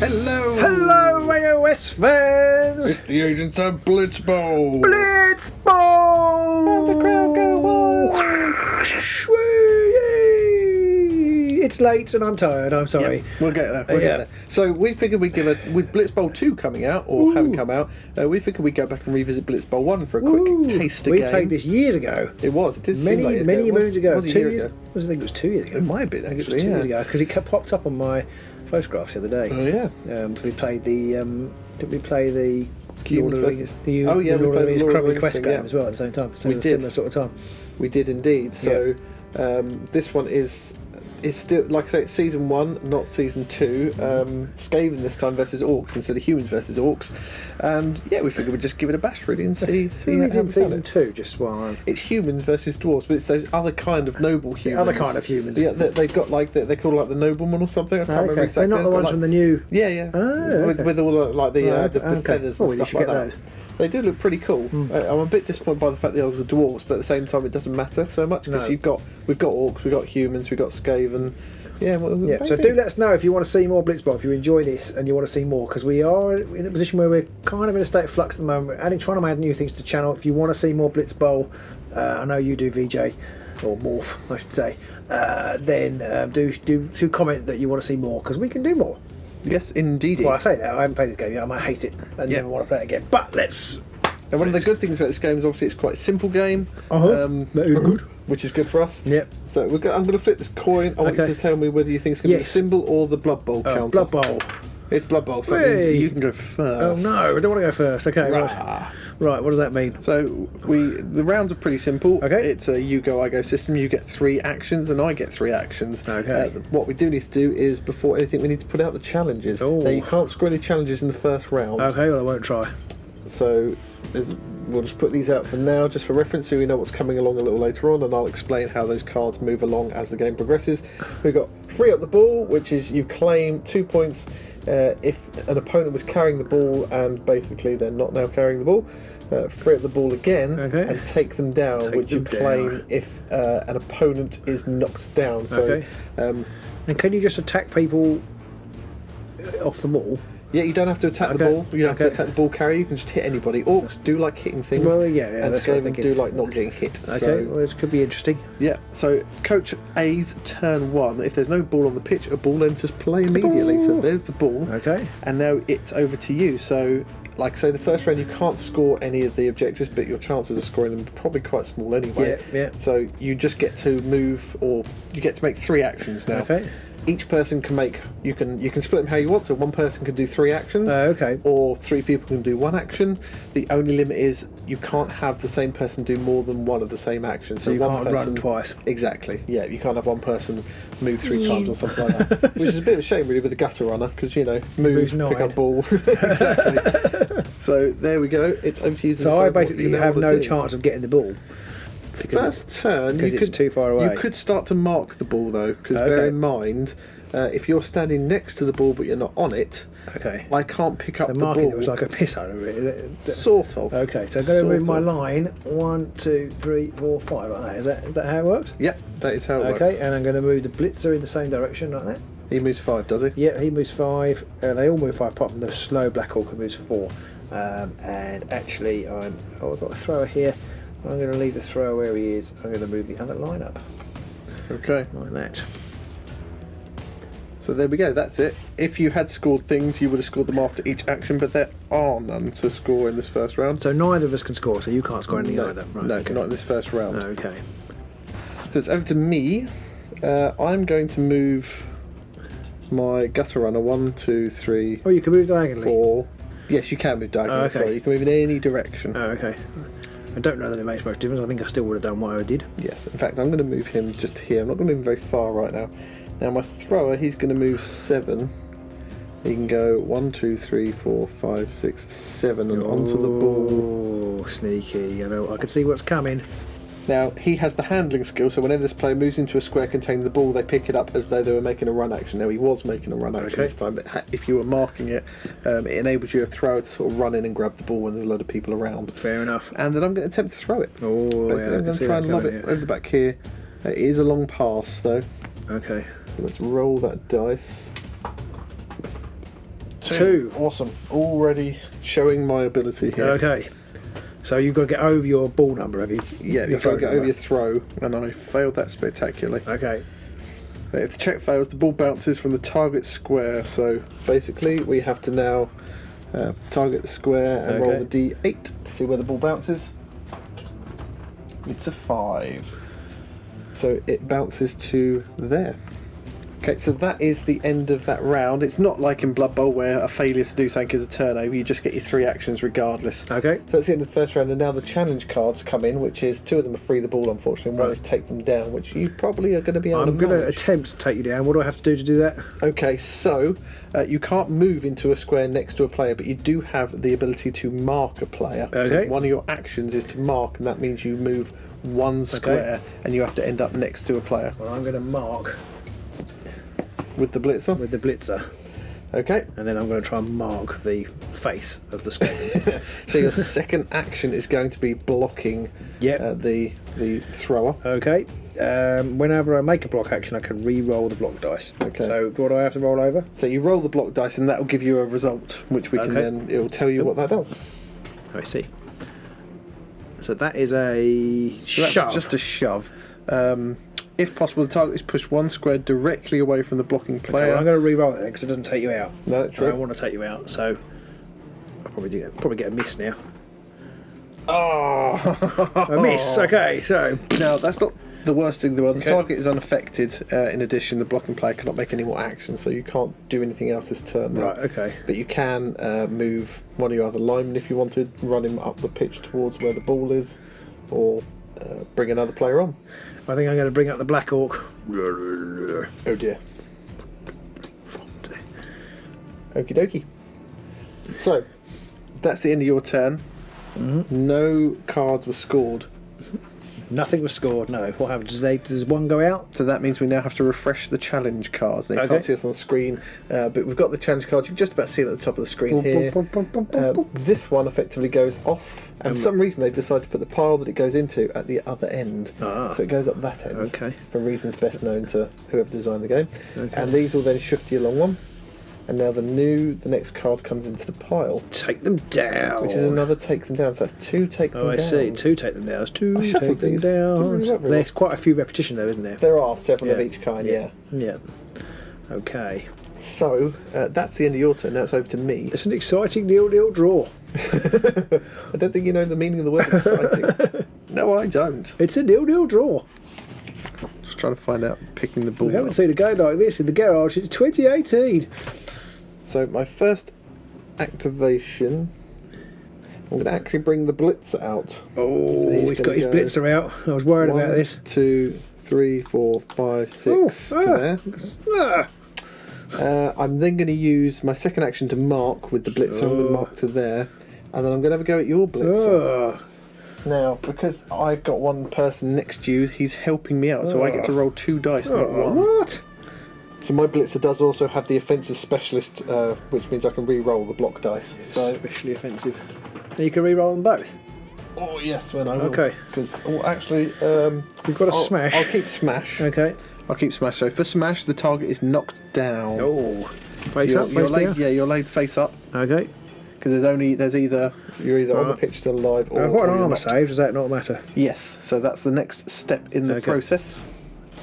Hello! Hello, AOS fans! It's the Agents of Blitzbowl! Blitzbowl! And the crowd go wild! It's late and I'm tired, I'm sorry. Yep, we'll get there. We'll get there. So we figured we'd give with Blitzbowl 2 coming out, or having come out, we figured we'd go back and revisit Blitzbowl 1 for a quick taster game. We played this years ago. It was. It did many, seem like many moons ago. Was 2 years ago. I think it was 2 years ago. It might have been, I think actually, it was 2 years ago, because it popped up on my photographs the other day. Oh, yeah. We played the... did we play the... Humans Lord of versus... the Oh, yeah, the Lord of the Rings Crummy Quest thing, game as well at the same time. So we it was did. a similar sort of time. We did indeed. So this one is... It's still, like I say, it's season 1, not season 2. Skaven this time versus Orks instead of humans versus Orks. And yeah, we figured we'd just give it a bash really and see how we we did season it. 2 just while It's humans versus dwarves, but it's those other kind of noble humans. other kind of humans. Yeah, they've got like they're called like the nobleman or something. I can't remember exactly. They're not the ones from the new. Yeah, yeah. Oh, okay. With all like the feathers and stuff like that. Those. They do look pretty cool. I'm a bit disappointed by the fact the others are dwarves, but at the same time, it doesn't matter so much because we've got Orks, we've got humans, we've got Skaven. Yeah, So do let us know if you want to see more Blitzbowl, if you enjoy this and you want to see more, because we are in a position where we're kind of in a state of flux at the moment. We're trying to add new things to the channel. If you want to see more Blitzbowl, I know you do, VJ, or Morph, I should say. Then do comment that you want to see more, because we can do more. Yes, indeed. Well, I say that I haven't played this game yet. I might hate it and never want to play it again. But let's. And one of the good things about this game is obviously it's quite a simple game. That is good. Which is good for us. Yep. So I'm going to flip this coin. I want you to tell me whether you think it's going to be the symbol or the Blood Bowl counter. Blood Bowl. It's Blood Bowl, so that means you can go first. Oh no, I don't want to go first. Okay, right. What does that mean? So the rounds are pretty simple. Okay. It's a you go, I go system. You get 3 actions, then I get 3 actions. Okay. What we do need to do is, before anything, we need to put out the challenges. Oh. Now, you can't score any challenges in the first round. Okay, well I won't try. So we'll just put these out for now, just for reference, so we know what's coming along a little later on, and I'll explain how those cards move along as the game progresses. We've got free up the ball, which is you claim 2 points if an opponent was carrying the ball and basically they're not now carrying the ball. Free up the ball again and take them down, which you claim if an opponent is knocked down. So, and can you just attack people off the wall? Yeah, you don't have to attack the ball. You don't have to attack the ball carrier. You can just hit anybody. Orcs do like hitting things. Well, and Skaven do like not getting hit. Okay, well, this could be interesting. Yeah, so Coach A's turn 1. If there's no ball on the pitch, a ball enters play immediately. So there's the ball. Okay. And now it's over to you. So, like I say, the first round you can't score any of the objectives, but your chances of scoring them are probably quite small anyway. Yeah. So you just get to move, or you get to make 3 actions now. Okay. Each person can make, you can split them how you want, so one person can do 3 actions, okay, or 3 people can do 1 action. The only limit is you can't have the same person do more than 1 of the same action. So you one can't person, run twice. Exactly, yeah, you can't have one person move 3 times or something like that, which is a bit of a shame really with the gutter runner, because move, pick up ball. Exactly. So there we go, it's over to you to So I basically have no chance of getting the ball. First turn, because it's too far away. You could start to mark the ball though, because bear in mind, if you're standing next to the ball but you're not on it, I can't pick up the ball. Marking it was like a piss out of it. Sort of. Okay, so I'm going to move my line 1, 2, 3, 4, 5 like that. Is that how it works? Yep, that is how it works. Okay, and I'm going to move the blitzer in the same direction like that. He moves 5, does he? Yeah, he moves 5. They all move 5 apart from the slow Black Orc who moves 4. And actually, I've got a thrower here. I'm going to leave the thrower where he is. I'm going to move the other line up. Okay. Like that. So there we go, that's it. If you had scored things, you would have scored them after each action, but there are none to score in this first round. So neither of us can score, so you can't score anything either. Right, no, not in this first round. Okay. So it's over to me. I'm going to move my gutter runner 1, 2, 3. Oh, you can move diagonally? 4. Yes, you can move diagonally. Okay. So you can move in any direction. Oh, okay. I don't know that it makes much difference. I think I still would have done what I did. Yes, in fact, I'm going to move him just here. I'm not going to move him very far right now. Now, my thrower, he's going to move 7. He can go 1, 2, 3, 4, 5, 6, 7 and onto the ball. Oh, sneaky. I can see what's coming. Now, he has the handling skill, so whenever this player moves into a square containing the ball, they pick it up as though they were making a run action. Now, he was making a run action this time, but if you were marking it, it enables you a thrower to sort of run in and grab the ball when there's a lot of people around. Fair enough. And then I'm going to attempt to throw it. Oh, yeah, I'm going to try and lob it over the back here. It is a long pass, though. Okay. So let's roll that dice. 2. Awesome. Already showing my ability here. Okay. So you've got to get over your ball number, have you? Yeah, you've got to get over your throw, and I failed that spectacularly. Okay. If the check fails, the ball bounces from the target square. So basically, we have to now target the square and roll the D8 to see where the ball bounces. It's a 5. So it bounces to there. Okay, so that is the end of that round. It's not like in Blood Bowl where a failure to do something is a turnover. You just get your 3 actions regardless. Okay. So that's the end of the first round, and now the challenge cards come in, which is 2 of them are free the ball, unfortunately, and 1 is take them down, which you probably are going to be able to manage. I'm going to attempt to take you down. What do I have to do to do that? Okay, so you can't move into a square next to a player, but you do have the ability to mark a player. Okay. So one of your actions is to mark, and that means you move 1 square, and you have to end up next to a player. Well, I'm going to mark with the blitzer? With the blitzer. Okay. And then I'm going to try and mark the face of the Skaven. So your second action is going to be blocking the thrower. Okay. Whenever I make a block action, I can re-roll the block dice. Okay. So what do I have to roll over? So you roll the block dice, and that will give you a result, which we can then, it will tell you what that does. I see. So that is a shove. That's just a shove. If possible, the target is pushed 1 square directly away from the blocking player. Okay, well, I'm going to re-roll it then because it doesn't take you out. No, that's true. I don't want to take you out, so I'll probably get a miss now. Oh, a miss. Okay, so now that's not the worst thing in the world. The target is unaffected. In addition, the blocking player cannot make any more actions, so you can't do anything else this turn. Right. Okay. But you can move one of your other linemen if you wanted, run him up the pitch towards where the ball is, or bring another player on. I think I'm going to bring up the Black Orc. Oh dear. Okie dokie. So, that's the end of your turn. Mm-hmm. No cards were scored. Nothing was scored, no. What happens? Does 1 go out? So that means we now have to refresh the challenge cards. Now, you can't see us on the screen, but we've got the challenge cards. You can just about see it at the top of the screen here. This one effectively goes off, and for some reason they've decided to put the pile that it goes into at the other end. So it goes up that end, for reasons best known to whoever designed the game. And these will then shift you along one. And now the next card comes into the pile. Take them down. Which is another take them down. So that's 2 take them down. Oh, I see. 2 take them down. That's 2 take them down. Really There's quite a few repetition though, isn't there? There are several of each kind, yeah. Okay. So, that's the end of your turn. Now it's over to me. It's an exciting nil-nil draw. I don't think you know the meaning of the word exciting. No, I don't. It's a nil-nil draw. Just trying to find out, picking the ball. We haven't seen a game like this in the garage since 2018. So my first activation, I'm going to actually bring the blitzer out. Oh, so he's got his blitzer out. I was worried about this. 1, 2, 3, 4, 5, 6 to there. I'm then going to use my second action to mark with the blitzer. I'm going to mark to there, and then I'm going to have a go at your blitzer. Now, because I've got one person next to you, he's helping me out, so I get to roll 2 dice, not 1. What? So my blitzer does also have the offensive specialist, which means I can re-roll the block dice. So especially offensive. You can re-roll them both. Oh yes, when I will. Okay. Because actually, you've got a smash. I'll keep smash. Okay. I'll keep smash. So for smash, the target is knocked down. Oh. Face up. You're laid, yeah, you're laid face up. Okay. Because you're either on the pitch still alive or. What an armour save? Does that not matter? Yes. So that's the next step in the process.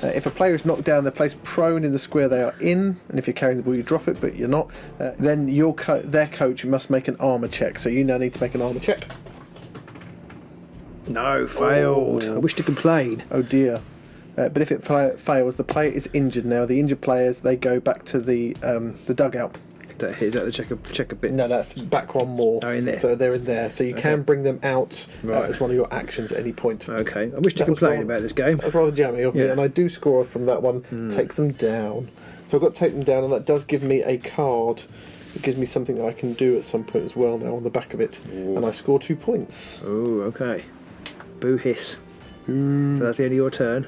If a player is knocked down, they're placed prone in the square they are in, and if you're carrying the ball, you drop it, but you're not. Then their coach must make an armour check. So you now need to make an armour check. No, failed. I wish to complain. Oh dear. But if it fails, the player is injured now. The injured players, they go back to the dugout. Is that the check a bit? No, that's back one more. Oh, in there. So they're in there. So you can bring them out as one of your actions at any point. Okay. I wish to complain about this game. That's rather jammy of me, and I do score from that one. Take them down. So I've got to take them down, and that does give me a card. It gives me something that I can do at some point as well now on the back of it. Ooh. And I score 2 points. Oh, okay. Boo hiss. So that's the end of your turn.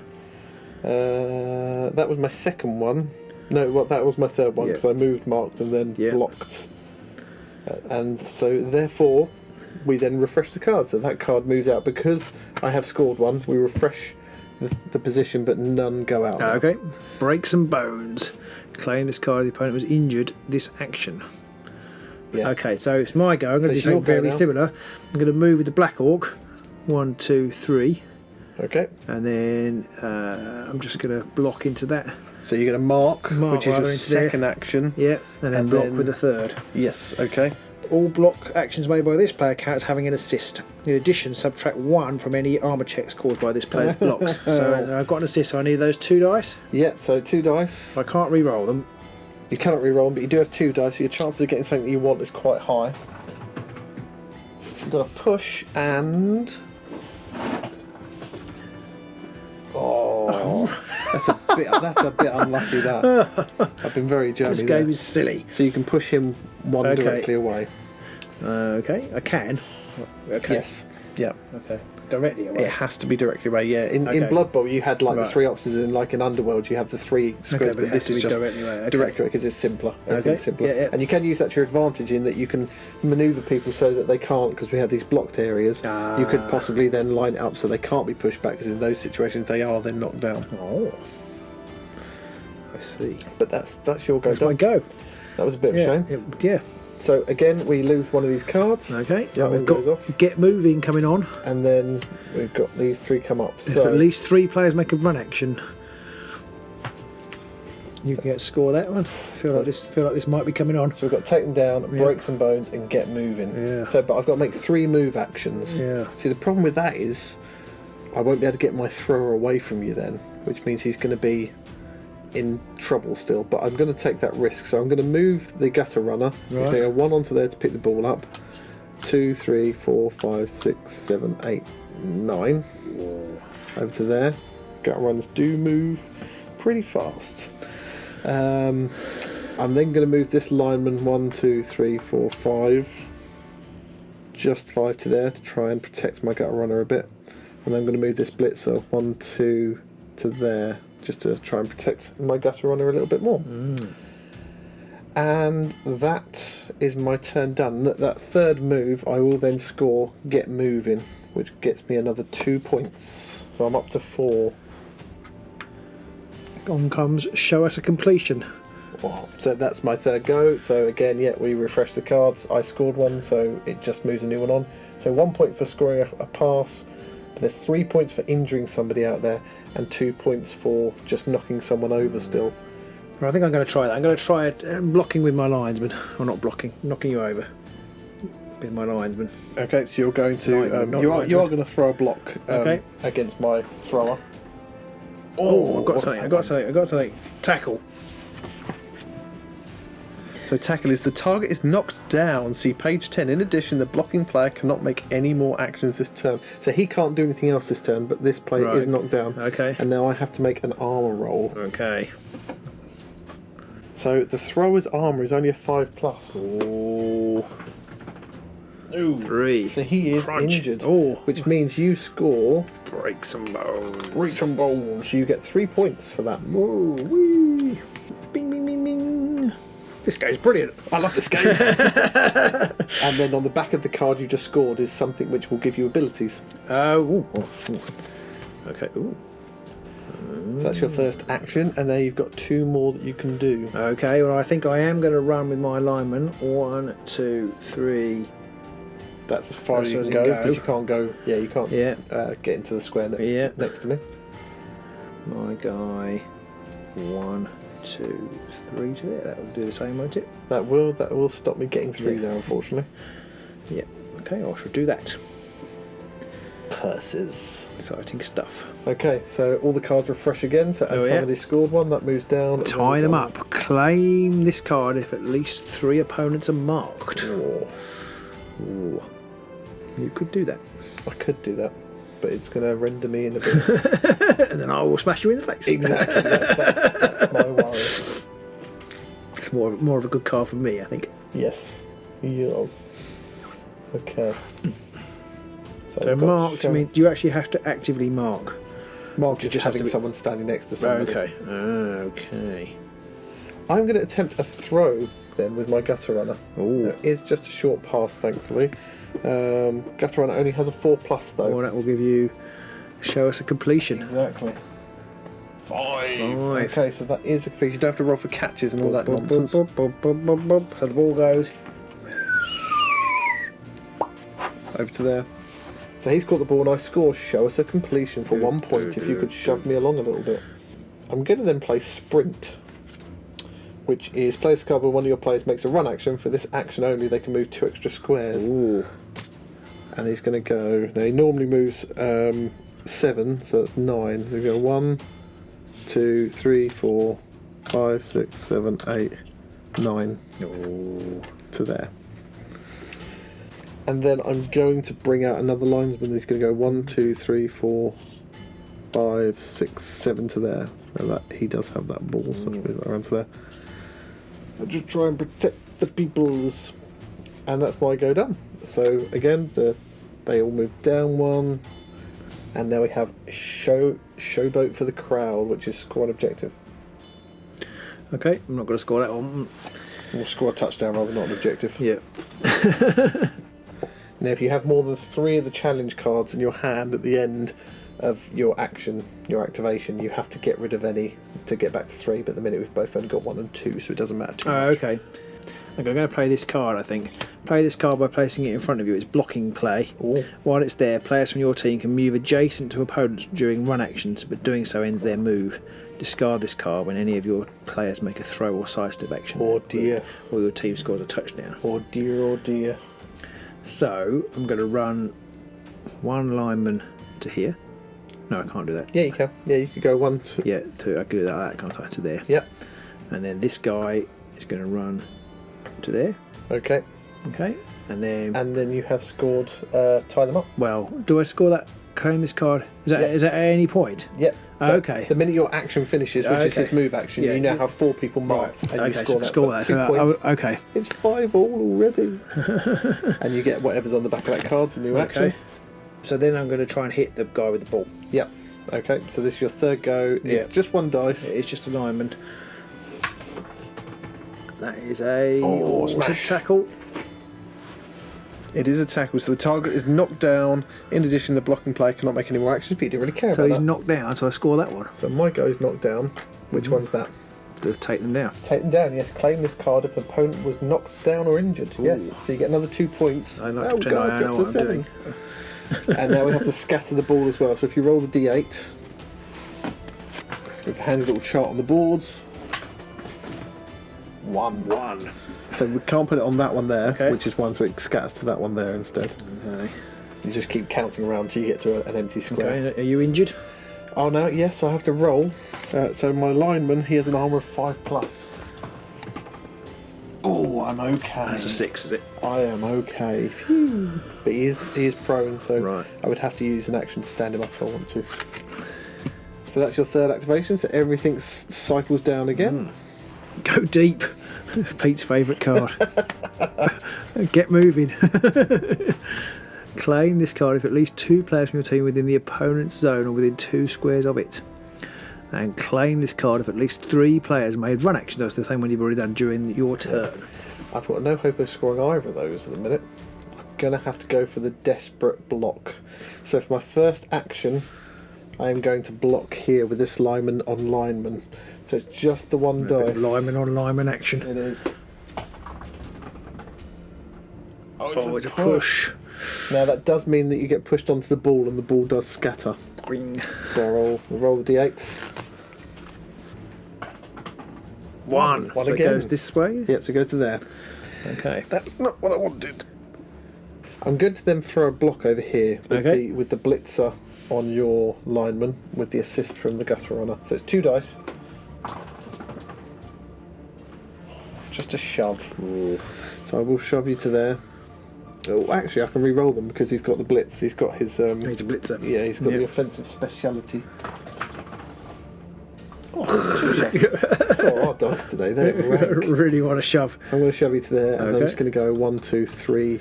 That was my second one. No, that was my third one because I moved, marked, and then blocked. And so, therefore, we then refresh the card. So that card moves out because I have scored one. We refresh the position, but none go out. Okay. Break some bones. Claim this card. The opponent was injured. This action. Yeah. Okay, so it's my go. I'm going to do it's your something go very now. similar. I'm going to move with the Black Orc. 1, 2, 3. Okay. And then I'm just going to block into that. So you're going to mark, which is rather your into there. second action. Yeah, and then And block then- with the third. Yes. Okay. All block actions made by this player count as having an assist. In addition, subtract 1 from any armor checks caused by this player's blocks. So I've got an assist, so I need those 2 dice. Yep. So 2 dice. I can't re-roll them. You cannot re-roll, but you do have 2 dice, so your chances of getting something that you want is quite high. You've got to push and. Oh, that's a bit unlucky. That I've been very jammy. This there. game is silly. So you can push him one Okay. directly away. Okay, I can. Okay. Yes. Yeah. Okay. Directly away. It has to be directly away. Yeah. In Okay. Blood Bowl, you had like the Right. 3 options. In like in Underworld, you have the 3 squares, but it but has this to is be just directly away. Okay. directly because it's simpler. Everything's Okay. simpler. Yeah, yeah. And you can use that to your advantage in that you can manoeuvre people so that they can't, because we have these blocked areas. You could possibly then line it up so they can't be pushed back, because in those situations they are then knocked down. Oh. I see. But that's your go. That's my done. go. That was a bit of a shame. Yeah. So again, we lose one of these cards. Okay. That one We've goes got off. Get Moving coming on. And then we've got these 3 come up. If So at least 3 players make a run action, you can get score that one. Feel like this might be coming on. So we've got Take Them Down, Yeah. Break Some Bones, and Get Moving. Yeah. So, but I've got to make 3 move actions. Yeah. See, the problem with that is I won't be able to get my thrower away from you then, which means he's going to be in trouble still. But I'm going to take that risk. So I'm going to move the Gutter Runner. He's Right. going to go 1 onto there to pick the ball up. 2, 3, 4, 5, 6, 7, 8, 9. Over to there. Gutter Runners do move pretty fast. I'm then going to move this lineman 1, 2, 3, 4, 5, just 5 to there to try and protect my Gutter Runner a bit, and then I'm going to move this blitzer 1, 2 to there just to try and protect my Gutter Runner a little bit more. And that is my turn done. That third move I will then score Get Moving, which gets me another 2 points, so I'm up to 4. On comes Show Us a Completion. Oh, so that's my third go. So again, yeah, we refresh the cards. I scored 1, so it just moves a new one on. So 1 point for scoring a pass. But there's 3 points for injuring somebody out there, and 2 points for just knocking someone over still. Right, I think I'm going to try that. I'm going to try it blocking with my linesman. Or not blocking, knocking you over with my linesman. Okay, so you're going to Not you are linesman. going to throw a block Okay. against my thrower. Oh, I've got what's something. that I've got one? something. I've got something. Tackle. So tackle is the target is knocked down. See page 10. In addition, the blocking player cannot make any more actions this turn. So he can't do anything else this turn, but this player is Right. knocked down. Okay. And now I have to make an armor roll. Okay. So the thrower's armor is only a 5+. Oh. Ooh. 3. So he is Crunch. injured. Oh. Which means you score Break some bones. Break Some Bones. You get 3 points for that. Whoa, wee. Bing, bing, bing, bing. This guy's brilliant. I love this game. And then on the back of the card you just scored is something which will give you abilities. Ooh. Okay. Ooh. So that's your first action, and now you've got 2 more that you can do. Okay. Well, I think I am going to run with my lineman. 1, 2, 3. That's as far as you That's can as go, you go. because you can't go. Yeah, you can't Yeah. get into the square next to me. My guy. 1, 2, 3 to there. That will do the same, won't it? That will stop me getting through Yeah. there, unfortunately. Yeah. Okay. I shall do that. Curses. Exciting stuff. Okay, so all the cards refresh again. So as Oh, yeah. somebody scored one, that moves down. Tie them up. Claim this card if at least 3 opponents are marked. Oh, Ooh. You could do that. I could do that, but it's going to render me in a bit. And then I will smash you in the face. Exactly. That's my worry. It's more of a good card for me, I think. Yes. Yes. Okay. So I've got marked, show- I mean, do you actually have to actively mark? Mark is just have having to be- someone standing next to somebody. Okay. I'm going to attempt a throw then with my Gutter Runner. Ooh. It is just a short pass, thankfully. Gutter Runner only has a 4+ though. Well, that will give you Show Us a Completion. Exactly. 5. 5. Okay, so that is a completion. You don't have to roll for catches and all that nonsense. So the ball goes over to there. So he's got the ball, nice score. Show us a completion for 1 point if you could shove me along a little bit. I'm going to then play Sprint, which is play this card when one of your players makes a run action. For this action only, they can move 2 extra squares. Ooh. And he's going to go. Now he normally moves 7, so that's 9. So we go 1, 2, 3, 4, 5, 6, 7, 8, 9 to there. And then I'm going to bring out another linesman. He's going to go 1, 2, 3, 4, 5, 6, 7 to there. Now that he does have that ball, so I'll move that around to there. I'll just try and protect the peoples, and that's my go done. So again, they all move down 1, and now we have showboat for the crowd, which is score an objective. Okay, I'm not going to score that one. We'll score a touchdown rather than not an objective. Yeah. Now, if you have more than 3 of the challenge cards in your hand at the end of your action, your activation, you have to get rid of any to get back to 3. But at the minute, we've both only got 1 and 2, so it doesn't matter too much. Okay. I'm going to play this card, I think. Play this card by placing it in front of you. It's blocking play. Ooh. While it's there, players from your team can move adjacent to opponents during run actions, but doing so ends their move. Discard this card when any of your players make a throw or sidestep action. Oh dear. Or your team scores a touchdown. Oh dear, oh dear. So, I'm going to run 1 lineman to here. No, I can't do that. Yeah, you can. Yeah, you could go 1, 2. Yeah, I could do that, can't I? To there. Yep. And then this guy is going to run to there. Okay. Okay. And then you have scored, tie them up. well, do I score that, claim this card? Is that at any point? Yep. So okay. The minute your action finishes, which is his move action, Yeah. you now have 4 people marked, and you score that. Score So that's that. 2 points. Okay. It's 5 all already. And you get whatever's on the back of that card's a new action. Okay. So then I'm going to try and hit the guy with the ball. Yep. Okay, so this is your 3rd go. Yeah. It's just 1 dice. It's just a lineman. That is a smash. tackle. It is a tackle, so the target is knocked down. In addition, the blocking player cannot make any more actions, but you didn't really care So about he's that. knocked down, so I score that one. So my go's knocked down. Which one's that? To take them down. Take them down, yes. Claim this card if an opponent was knocked down or injured. Yes. So you get another 2 points. I like to pretend I know what I'm doing. And now we have to scatter the ball as well. So if you roll the d8, it's a handy little chart on the boards. 1. So we can't put it on that one there, which is 1, so it scatters to that one there instead. Okay. You just keep counting around till you get to an empty square. Okay. Are you injured? Oh no, yes, I have to roll. So my lineman, he has an armour of 5+. Oh, I'm okay. That's a 6, is it? I am okay. Phew. But he is prone, so I would have to use an action to stand him up if I want to. So that's your 3rd activation, so everything cycles down again. Go deep. Pete's favourite card. Get moving. Claim this card if at least 2 players from your team within the opponent's zone or within 2 squares of it. And claim this card if at least 3 players made run actions. That's the same one you've already done during your turn. I've got no hope of scoring either of those at the minute. I'm going to have to go for the desperate block. So for my first action, I am going to block here with this lineman on lineman. So it's just the 1 dice. Lineman on lineman action. It is. Oh, it's a push. Now that does mean that you get pushed onto the ball and the ball does scatter. Boing. So I'll roll the d8. 1. One So again. it goes this way? Yep, so go to there. Okay. That's not what I wanted. I'm going to then throw a block over here with the blitzer on your lineman with the assist from the gutter runner. So it's 2 dice. Just a shove. Ooh. So I will shove you to there. Oh, actually, I can re-roll them because he's got the blitz. He's got his. He's a blitzer. Yeah, he's got the offensive speciality. Oh, our dice today, they don't rank. Really want to shove. So I'm going to shove you to there, and I'm just going to go 1, 2, 3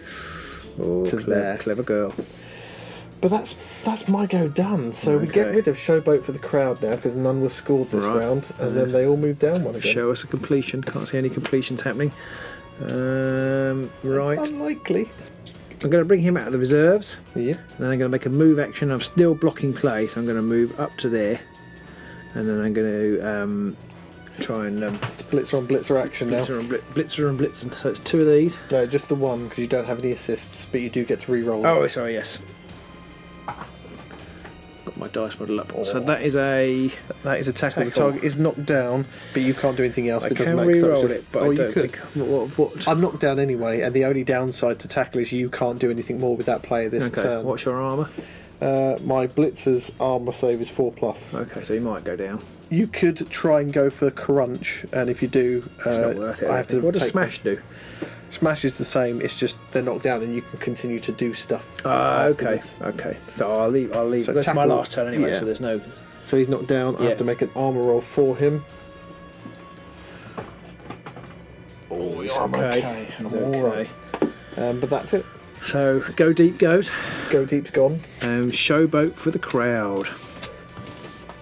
to there. Clever girl. But that's my go done. So we get rid of Showboat for the crowd now because none was scored this round, and then they all move down 1 again. Show us a completion. Can't see any completions happening. Right. It's unlikely. I'm going to bring him out of the reserves. Yeah. Then I'm going to make a move action. I'm still blocking play, so I'm going to move up to there. And then I'm going to try and It's blitzer on blitzer action now. blitzer and blitzen. So it's 2 of these. No, just the one because you don't have any assists, but you do get to re-roll. Oh, sorry, yes. Got my dice model up. So that is a tackle. The target is knocked down, but you can't do anything else. I because can re-roll it, but I don't think. What? I'm knocked down anyway, and the only downside to tackle is you can't do anything more with that player this turn. What's your armour? My blitzer's armour save is 4+. Okay, so you might go down. You could try and go for crunch, and if you do, It's not worth it. I have to. What does smash do? Smash is the same. It's just they're knocked down, and you can continue to do stuff. Okay. This. Okay. So I'll leave. So That's my tackle, last turn anyway. yeah. So there's no. So he's knocked down. I have to make an armour roll for him. Oh, it's I'm okay. I'm alright. But that's it. So go deep goes. Go deep's gone. Showboat for the crowd.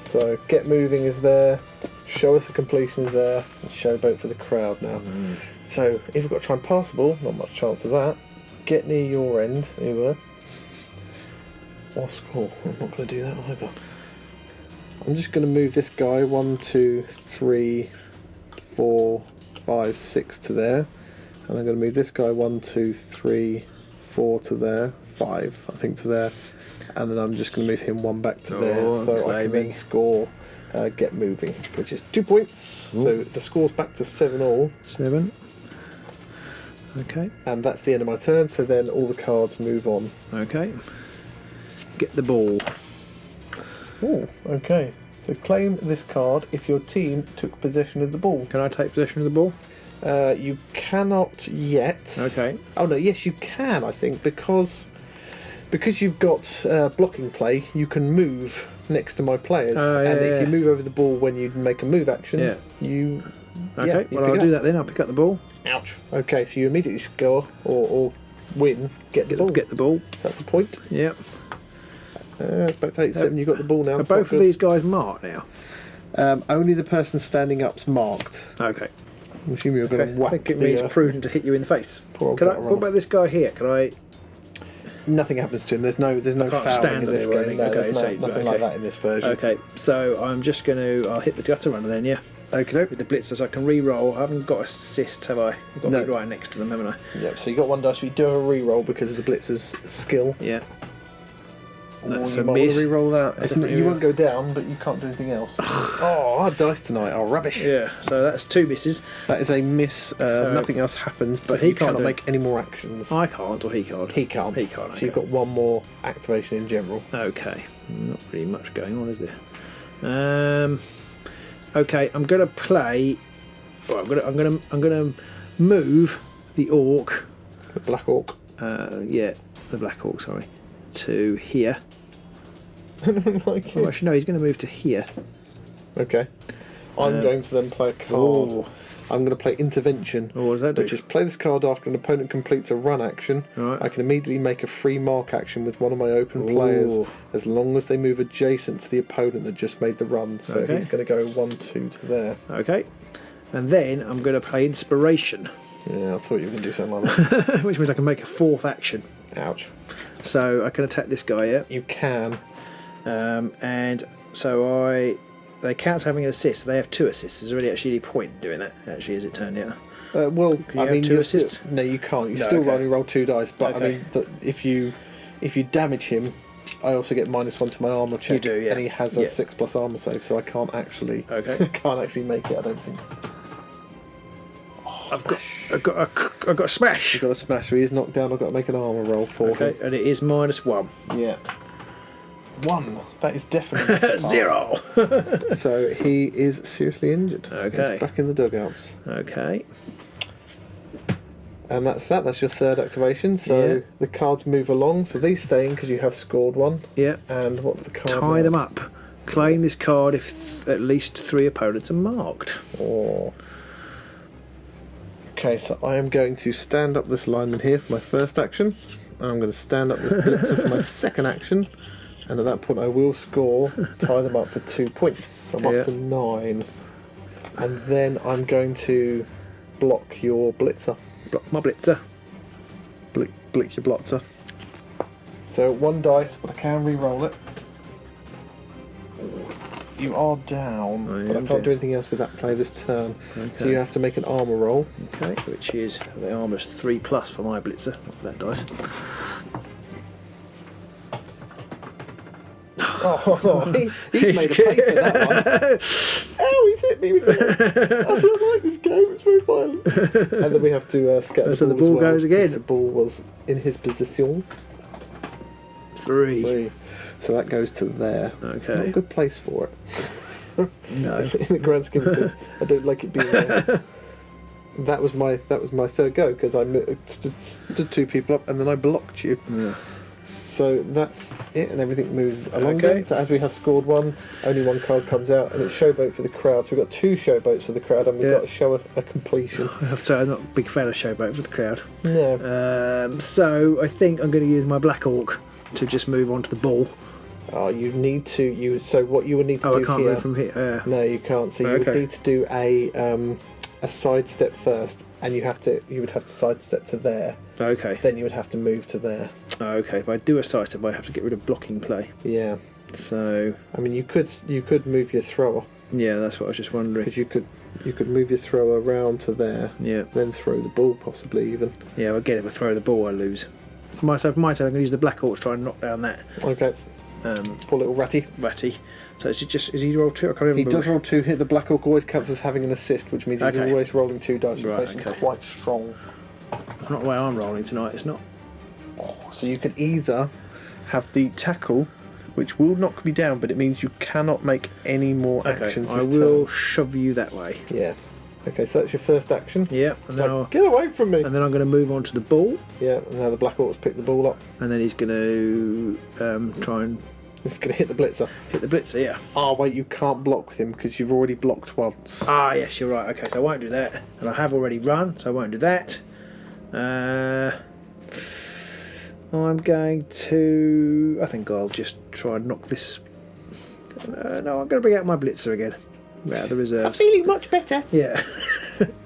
So get moving is there. Show us a completion is there. And showboat for the crowd now. So if we've got to try and pass the ball, not much chance of that. Get near your end, either. Or score. I'm not going to do that either. I'm just going to move this guy 1, 2, 3, 4, 5, 6 to there. And I'm going to move this guy 1, 2, 3, 4 to there. 5, I think, to there. And then I'm just going to move him 1 back to there. So I can then score get moving, which is 2 points. Ooh. So the score's back to 7-all. 7. Okay. And that's the end of my turn, so then all the cards move on. Okay. Get the ball. Oh, okay. So claim this card if your team took possession of the ball. Can I take possession of the ball? You cannot yet. Okay. Oh no, yes you can, I think, because you've got blocking play, you can move next to my players. And if you move over the ball when you make a move action, you... Okay, well I'll do that then, I'll pick up the ball. Ouch. Okay, so you immediately score or win, get the ball. Get the ball. So that's a point. Yep. It's back to 8-7, you've got the ball now. Are both of these guys marked now? Only the person standing up's marked. Okay. I'm assuming you're going to whack. I think it means prudent to hit you in the face. What about this guy here? Can I... Nothing happens to him. There's no fouling in this game. No, okay, there's nothing like that in this version. Okay, so I'm just going to... I'll hit the gutter runner then, yeah. Okay. With the blitzers, I can re-roll. I haven't got assists, have I? I've got right next to them, haven't I? Yep, so you got 1 dice, but you do have a re-roll because of the blitzer's skill. Yeah. That's a miss. Re-roll that. You won't go down, but you can't do anything else. Oh, our dice tonight are rubbish. Yeah, so that's 2 misses. That is a miss. Nothing else happens, but he cannot make any more actions. I can't, or he can't? He can't. He can't. So you've got 1 more activation in general. Okay, not really much going on, is there? Okay, I'm going to play. Well, I'm going to move the orc. The black orc. Yeah, the black orc. Sorry, to here. Like well, actually, no, he's going to move to here. Okay. I'm going to then play a card. Oh. I'm going to play Intervention. Oh, what does that do? Which is play this card after an opponent completes a run action. Right. I can immediately make a free mark action with one of my open players as long as they move adjacent to the opponent that just made the run. So he's going to go 1, 2 to there. Okay. And then I'm going to play Inspiration. Yeah, I thought you were going to do something like that. Which means I can make a 4th action. Ouch. So I can attack this guy, yeah? You can. And so they count as having an assist. So they have 2 assists. Is there really actually any point doing that, actually, as it turned out? Well, can you have 2 assists? No, you can't. You still only roll 2 dice. But I mean, if you damage him, I also get -1 to my armour check. You do, yeah. And he has a 6+ armour save, so I can't actually. Can't actually make it. I don't think. I've got a smash. You've got a smash. So he is knocked down. I've got to make an armour roll for him. Okay, and it is -1. Yeah. 1. That is definitely 0. So he is seriously injured. Okay. He's back in the dugouts. Okay. And that's that. That's your 3rd activation. So the cards move along. So these stay in because you have scored 1. Yeah. And what's the card? Tie them up. Claim this card if at least 3 opponents are marked. Oh. Okay, so I am going to stand up this lineman here for my 1st action. I'm going to stand up this blitzer for my 2nd action. And at that point I will score, tie them up for 2 points. I'm up to 9. And then I'm going to block your blitzer. Block my blitzer. Blick your blitzer. So 1 dice, but I can re-roll it. you are down, but I am can't do down. anything else with that play this turn. Okay. So you have to make an armour roll. Okay, which is the armour's 3+ for my blitzer, not for that dice. Oh, he's made a paper, that one. Ow, he's hit me with that. I don't like this game, it's very violent. And then we have to scatter So the the ball ball as well, goes again. because the ball was in his position. 3. So that goes to there. It's not a Okay. good place for it. No. In the grand scheme of things, I don't like it being there. That was my third go, because I stood 2 people up and then I blocked you. Yeah. So that's it, and everything moves along. Okay. Then. So as we have scored one, only one card comes out, and it's showboat for the crowd. So we've got 2 showboats for the crowd, and we've got to show a completion. I have to say, I'm not a big fan of showboat for the crowd. No. So I think I'm going to use my Black Orc to just move on to the ball. Oh, you need to. So what you would need to do I can't here? move from here. No, you can't. So you would Okay. need to do a sidestep first, and you would have to sidestep to there. Okay. Then you would have to move to there. Okay. If I do a sidestep, I have to get rid of blocking play. Yeah. So I mean, you could move your thrower, yeah, that's what I was just wondering. because you could move your thrower around to there, Yeah. then throw the ball possibly even. Yeah. Again, if I throw the ball, I lose. For myself, I'm going to use the Black Orc to try and knock down that Okay. Poor little ratty. ratty. So is he roll 2? I can't remember. He does roll 2 hit. The Black Orc always counts as having an assist, which means he's Okay. always rolling 2 dice, which Right, makes him okay. quite strong. It's not the way I'm rolling tonight. It's not. So you can either have the tackle, which will knock me down, but it means you cannot make any more Okay. actions I this will turn. shove you that way. Yeah. Okay, so that's your first action. Yeah. And then Like, get away from me! I'm going to move on to the ball, Yeah, and now the Black Orc's pick the ball up. and then he's going to try and It's going to hit the blitzer. hit the blitzer. Yeah. Oh, wait, you can't block with him because you've already blocked once. Ah, yes, you're right. Okay, so I won't do that, and I have already run, so I won't do that. I'm going to. I think I'll just try and knock this. No, I'm going to bring out my blitzer again. Out of the reserves. Feeling much better. Yeah.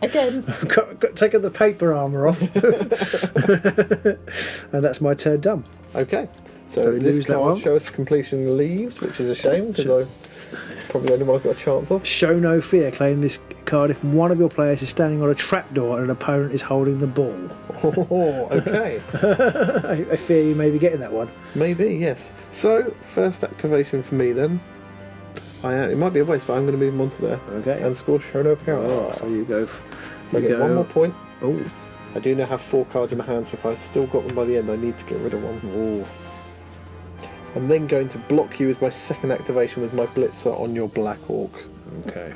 Again. got taken the paper armour off. And that's my turn done. Okay. So So we this lose that card one. shows completion leaves, which is a shame because I probably the only one I've got a chance of. Show no fear. Claim this card if one of your players is standing on a trapdoor and an opponent is holding the ball. Oh, okay. I fear you may be getting that one. Maybe, yes. So, first activation for me then. It might be a waste, but I'm going to move him onto there. Okay. And score show no fear. Oh, so you go. So I get one more point. Oh. I do now have 4 cards in my hand, so if I still got them by the end, I need to get rid of one. Oh. I'm then going to block you with my second activation with my Blitzer on your Black Orc. Okay.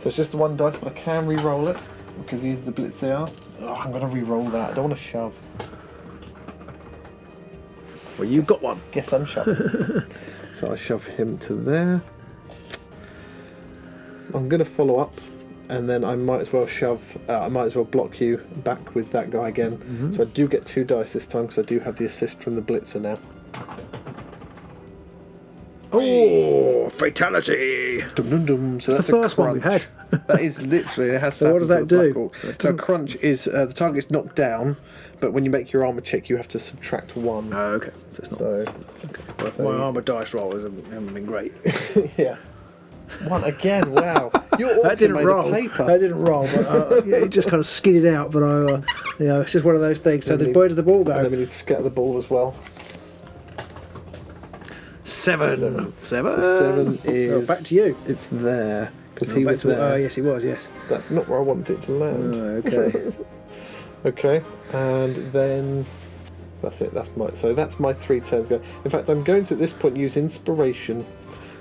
So it's just the 1 dice, but I can re-roll it because he's the Blitzer. Oh, I'm going to re-roll that. I don't want to shove. Well, you've got one. Guess I'm shoving. So I shove him to there. I'm going to follow up, and then I might as well I might as well block you back with that guy again. So I do get 2 dice this time because I do have the assist from the Blitzer now. Oh, fatality! Dum dum dum. So It's that's the first a one we've crunch. had. That is literally, it has to So what happen does to that the do? Black Orc. So crunch is the target's knocked down, but when you make your armor check, you have to subtract 1. Oh, okay. So it's not. So Well, so- my armour dice rollers haven't been great. yeah. 1 again. Wow. Your That orcs are didn't made roll. of paper. That didn't roll, but yeah, it just kind of skidded out. But it's just one of those things. So Then where does the ball And then go? we need to scatter the ball as well. 7. 7 is. Oh, back to you. It's there because Oh, he back was to- there. Oh, yes, he was. Yes. That's not where I wanted it to land. Oh, okay. Okay, and then that's it. That's my 3 turns go. In fact, I'm going to at this point use inspiration.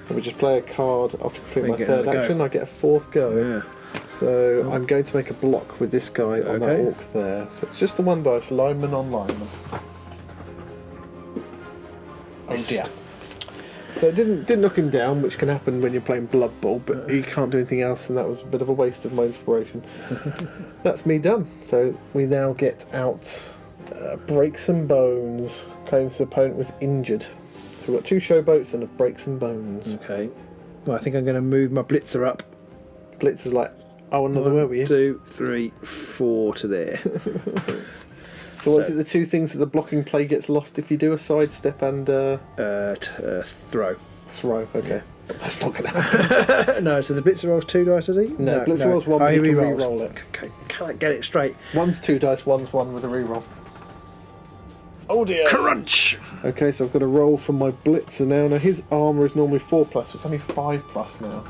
And we just play a card after completing Then my get 3rd another go. action. I get a 4th go. Yeah. So I'm going to make a block with this guy on that Okay. orc there. So it's just the 1 dice, lineman on lineman. Oh dear. So it didn't knock him down, which can happen when you're playing Blood Bowl, but he can't do anything else, and that was a bit of a waste of my inspiration. That's me done. So we now get out Break Some Bones. Claims the opponent was injured. So we've got 2 showboats and a Break Some Bones. Okay. Well, I think I'm going to move my blitzer up. Blitz is like, oh, another where were you? 2, 3, 4 to there. So what is it, the 2 things that the blocking play gets lost if you do a sidestep and Throw. Throw, okay. That's not going to happen. No, so the Blitzer rolls 2 dice, does he? No, Blitzer rolls 1, but he you can re-rolls. re-roll it. Okay, can't get it straight. One's 2 dice, one's 1 with a re-roll. Oh dear. Crunch! Okay, so I've got a roll from my Blitzer now. Now his armour is normally 4+, so it's only 5+ now.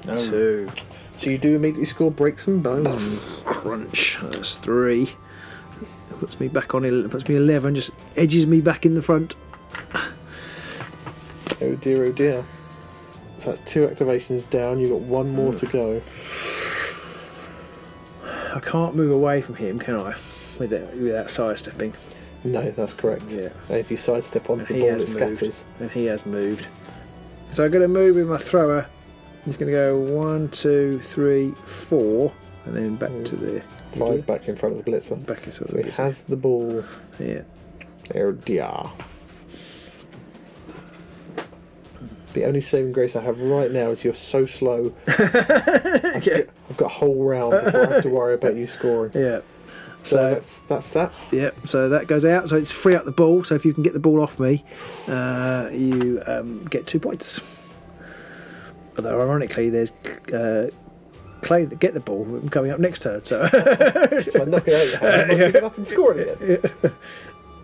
No. 2. So you do immediately score breaks and bones. Crunch. That's 3. Puts me back on 11. Puts me 11. Just edges me back in the front. Oh dear, oh dear. So that's 2 activations down. You've got 1 more to go. I can't move away from him, can I? Without sidestepping. No, that's correct. Yeah. And if you sidestep onto the ball, it scatters. And he has moved. So I'm going to move with my thrower. He's going to go 1, 2, 3, 4, and then back to there. 5 back in front of the Blitzer. Back into So he has the ball. Yeah. Oh dear. The only saving grace I have right now is you're so slow. I've got a whole round before I have to worry about you scoring. Yeah. So that's that. Yeah, so that goes out. So it's free up the ball. So if you can get the ball off me, you get 2 points. Although ironically, there's Clay that get the ball coming up next turn. So if I knock it out, your hand, I'm not picking up and scoring it. Yeah.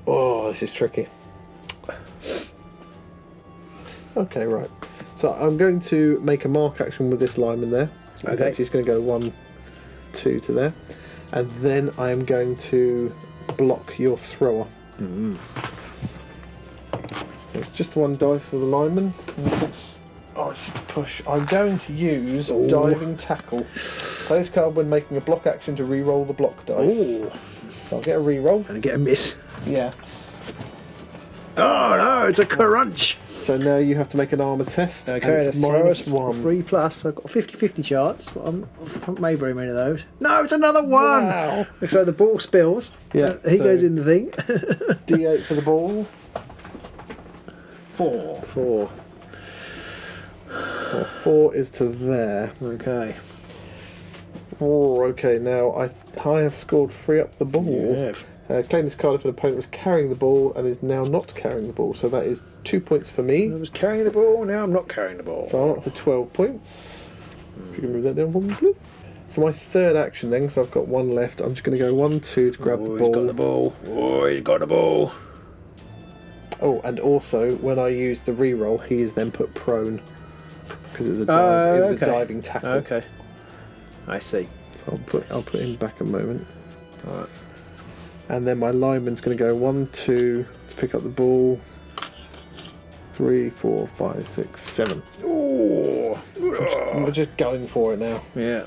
Oh, this is tricky. Okay, right. So I'm going to make a mark action with this lineman there. Okay. He's going to go 1, 2 to there. And then I am going to block your thrower. It's just 1 dice for the lineman. Oh, just a push. I'm going to use diving tackle. Play this card when making a block action to re-roll the block dice. Ooh. So I'll get a re-roll. And get a miss. Yeah. Oh no, it's a crunch. So now you have to make an armour test. Okay, and it's minus 1. 3+. I've got 50-50 chance. I haven't made very many of those. No, it's another 1. Wow. So the ball spills. Yeah, He so goes in the thing. D8 for the ball. 4. 4. Well, 4 is to there. Okay. Oh, okay, now I have scored 3 up the ball. Yeah. Claim this card if an opponent was carrying the ball and is now not carrying the ball. So that is 2 points for I me. was carrying the ball, now I'm not carrying the ball. So I'm up to 12 points. If you can move that down for me, please. For my third action then, because I've got 1 left, I'm just going to go 1, 2 to grab the ball. He's got the ball. Oh, he's got the ball. Oh, and also, when I use the re-roll, he is then put prone. Because it was a diving tackle. Okay. I see. So I'll put him back a moment. Alright. And then my lineman's going to go 1, 2 to pick up the ball. 3, 4, 5, 6, 7. Ooh. I'm just going for it now. Yeah.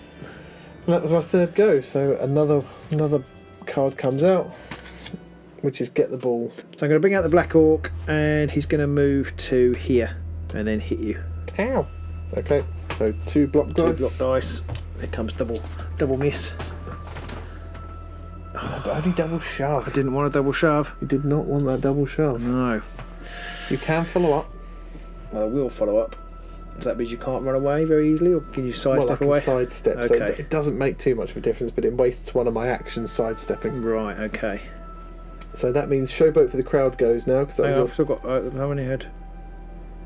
And that was my third go. So another card comes out, which is get the ball. So I'm going to bring out the Black Orc, and he's going to move to here, and then hit you. Ow. Okay. So 2 block dice. 2 block dice. There comes double miss. But only double shove. I didn't want a double shove. You did not want that double shove. No. You can follow up. Well, I will follow up. Does that mean you can't run away very easily, or can you sidestep I can away? sidestep, Okay. so it doesn't make too much of a difference, but it wastes one of my actions sidestepping. Right, okay. So that means showboat for the crowd goes now, because I've still got how many had?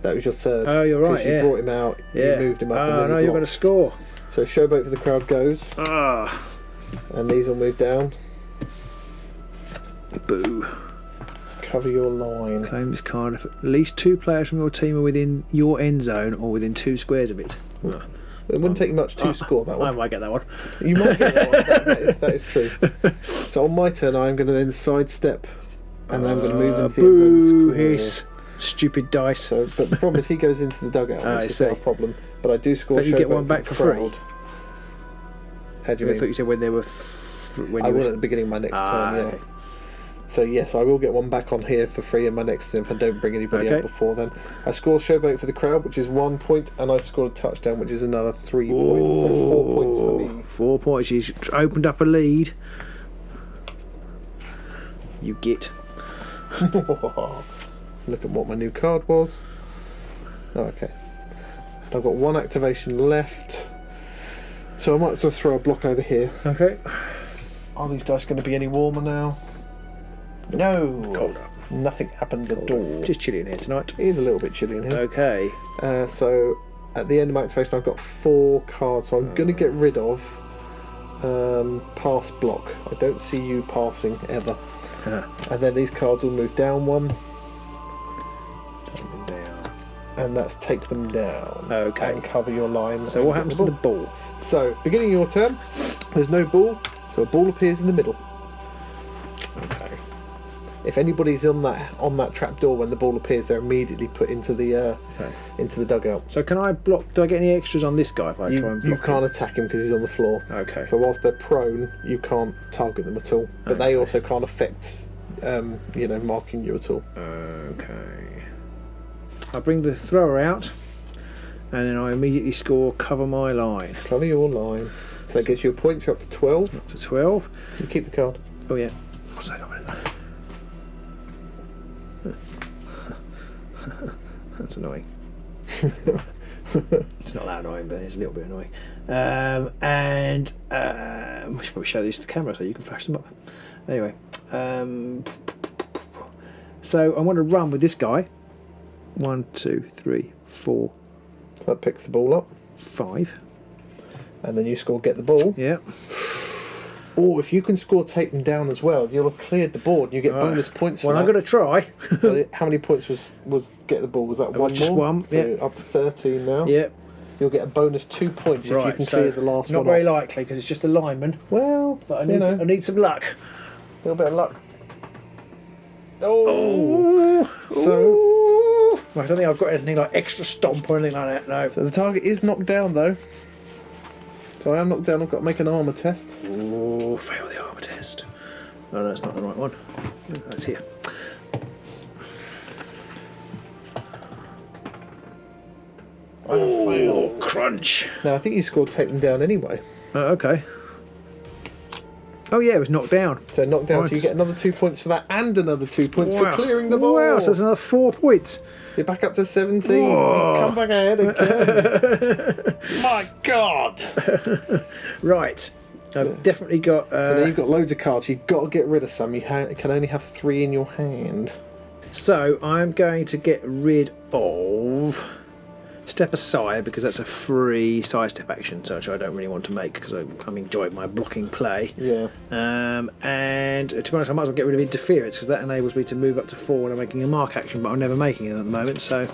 that was your third. Oh, you're right, Because you yeah. brought him out, Yeah. you moved him up, Oh, and then no, you you're going to blocked. score. So showboat for the crowd goes, Ah. and these will move down. Boo. Cover your line. Claim this card if at least 2 players from your team are within your end zone or within 2 squares of it. It wouldn't take much to score that I one. might get that one. You might get that one. That is true. So on my turn, I'm going to then sidestep, and then I'm going to move into the end zone Boo, and score. hiss. Stupid dice. So, but the problem is he goes into the dugout, I which is see. not a problem. But I do score. Don't you get showboat one back the for free? crowd. How do you I mean? thought you said when they were. When I you will were... at the beginning of my next turn, yeah. okay. So yes, I will get one back on here for free in my next turn if I don't bring anybody Okay. up before then. I score showboat for the crowd, which is 1 point, and I scored a touchdown, which is another 3 points. So 4 points for me. 4 points. He's opened up a lead. You get. Look at what my new card was. Oh, okay. And I've got 1 activation left. So I might as well throw a block over here. Okay. Are these dice going to be any warmer now? No. Colder. nothing happens at all. Just chilly in here tonight. It is a little bit chilly in here. Okay. So at the end of my activation, I've got 4 cards. So I'm going to get rid of pass block. I don't see you passing ever. And then these cards will move down 1. And that's take them down. Okay. And cover your line. So what happens to the ball? So, beginning of your turn, there's no ball, so a ball appears in the middle. Okay. If anybody's on that trap door when the ball appears, they're immediately put into the dugout. So can I block? Do I get any extras on this guy if I try and block You can't attack him because he's on the floor. Okay. So whilst they're prone, you can't target them at all. But they also can't affect, marking you at all. Okay. I bring the thrower out, and then I immediately score cover my line. Cover your line. So that gets you a point. You're up to 12. Up to 12. You keep the card. Oh yeah. What's that got in there? That's annoying. It's not that annoying, but it's a little bit annoying. We should probably show these to the camera so you can flash them up. Anyway, so I want to run with this guy. 1, 2, 3, 4. So that picks the ball up. 5. And then you score get the ball. Yeah. Or if you can score take them down as well, you'll have cleared the board and you get bonus points for well, that. I'm going to try. So how many points was get the ball? Was that one just more? one, So up to 13 now. Yeah. You'll get a bonus 2 points if you can clear the last one Not very off. likely because it's just a lineman. Well, But I need some luck. A little bit of luck. Oh. So Well, I don't think I've got anything like extra stomp or anything like that, no. the target is knocked down though. So I am knocked down. I've got to make an armour test. Oh, fail the armour test. No, that's not the right one. That's here. Oh, crunch. No, I think you scored take them down anyway. Okay. Oh yeah, it was knocked down. So knocked down, Right. so you get another 2 points for that and another 2 points for clearing the ball. Wow, so that's another 4 points. You're back up to 17. Whoa. You come back ahead again. My God. Right. I've definitely got... So now you've got loads of cards. You've got to get rid of some. You can only have 3 in your hand. So I'm going to get rid of Step Aside because that's a free sidestep action, which I don't really want to make because I'm enjoying my blocking play. Yeah. And to be honest, I might as well get rid of Interference because that enables me to move up to 4 when I'm making a mark action, but I'm never making it at the moment, so I'm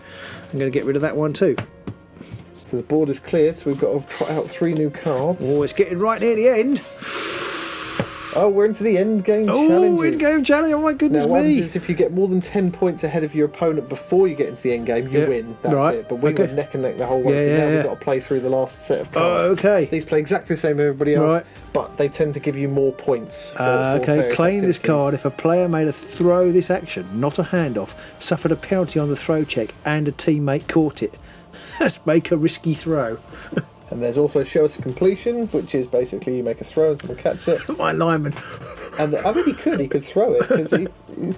going to get rid of that one too. So the board is cleared, so we've got to try out 3 new cards. Oh, it's getting right near the end. Oh, we're into the end game challenges. Oh, end game challenge! Oh my goodness now, what happens me! is if you get more than 10 points ahead of your opponent before you get into the end game, you win. That's Right. it. But we were neck and neck the whole way, so now we've got to play through the last set of cards. Oh, okay. These play exactly the same as everybody else, Right. but they tend to give you more points. For Okay, various claim this activities. card if a player made a throw this action, not a handoff, suffered a penalty on the throw check, and a teammate caught it. Let's make a risky throw. And there's also show us a completion, which is basically you make a throw and someone catches it. My lineman. And I mean, he could throw it because he's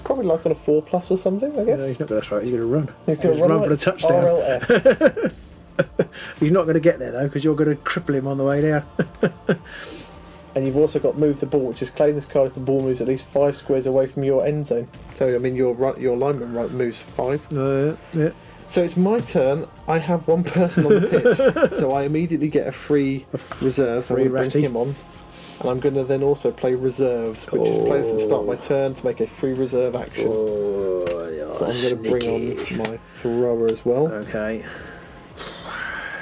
probably like on a 4+ or something, I guess. No, he's not going to throw it. He's going to run. He's going to run for the touchdown. RLF. He's not going to get there though because you're going to cripple him on the way down. And you've also got move the ball, which is claim this card if the ball moves at least 5 squares away from your end zone. So I mean, your lineman moves 5. Yeah. So it's my turn. I have 1 person on the pitch, so I immediately get a free reserve. So I'm going to bring him on. And I'm going to then also play reserves, which is play this at the start of my turn to make a free reserve action. So I'm going to bring on my thrower as well. Okay.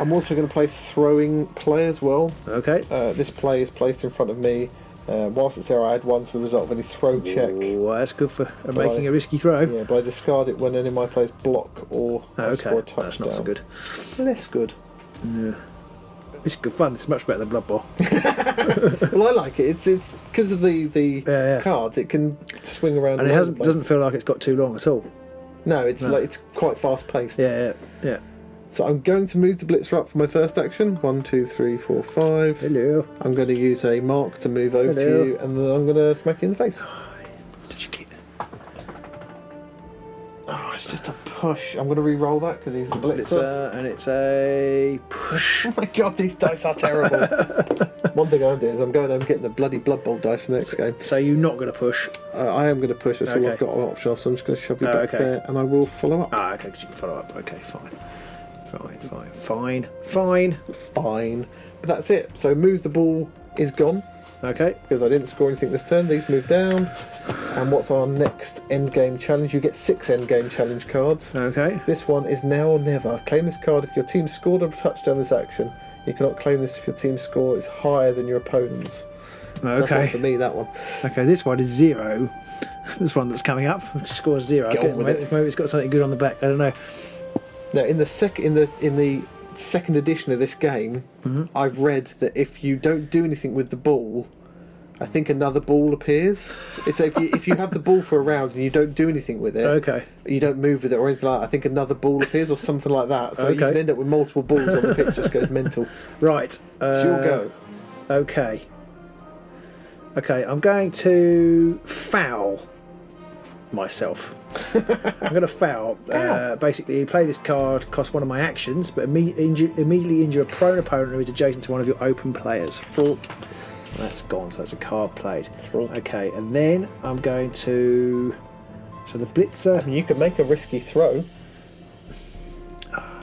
I'm also going to play throwing play as well. Okay. This play is placed in front of me. Whilst it's there, I add 1 to the result of any throw check. Oh, that's good for making a risky throw. Yeah, but I discard it when any of my players block or score a touchdown. That's not so good. Less good. Yeah. It's good fun. It's much better than Blood Bowl. Well, I like it. It's because of the cards. It can swing around. And it doesn't feel like it's got too long at all. No, it's like it's quite fast paced. Yeah. So I'm going to move the blitzer up for my first action. 1, 2, 3, 4, 5. Hello. I'm going to use a mark to move over to you, and then I'm going to smack you in the face. Did you get it? Oh, it's just a push. I'm going to re-roll that because he's the blitzer. And it's a push. Oh my god, these dice are terrible. One thing I'm doing is I'm going home and getting the bloody Blood Bowl dice next game. So you're not going to push? I am going to push. That's all I've got an option of. So I'm just going to shove you back there, and I will follow up. Ah, okay, because you can follow up. Okay, fine. But that's it. So move the ball is gone. Okay. Because I didn't score anything this turn. These move down. And what's our next endgame challenge? You get 6 endgame challenge cards. Okay. This one is now or never. Claim this card if your team scored a touchdown this action. You cannot claim this if your team score is higher than your opponent's. Okay. That's one for me, that one. Okay, this one is 0. This one that's coming up scores 0. Get on with it. Maybe it's got something good on the back. I don't know. Now, in the second edition of this game, I've read that if you don't do anything with the ball, I think another ball appears. So if you have the ball for a round and you don't do anything with it, okay, you don't move with it or anything like that, I think another ball appears or something like that. So you can end up with multiple balls on the pitch, just goes mental. Right. It's your go. Okay, I'm going to foul myself. I'm going to foul. Basically, you play this card, costs one of my actions, but immediately injure a prone opponent who is adjacent to one of your open players. That's gone, so that's a card played. Okay, and then I'm going to... So the blitzer... I mean, you can make a risky throw.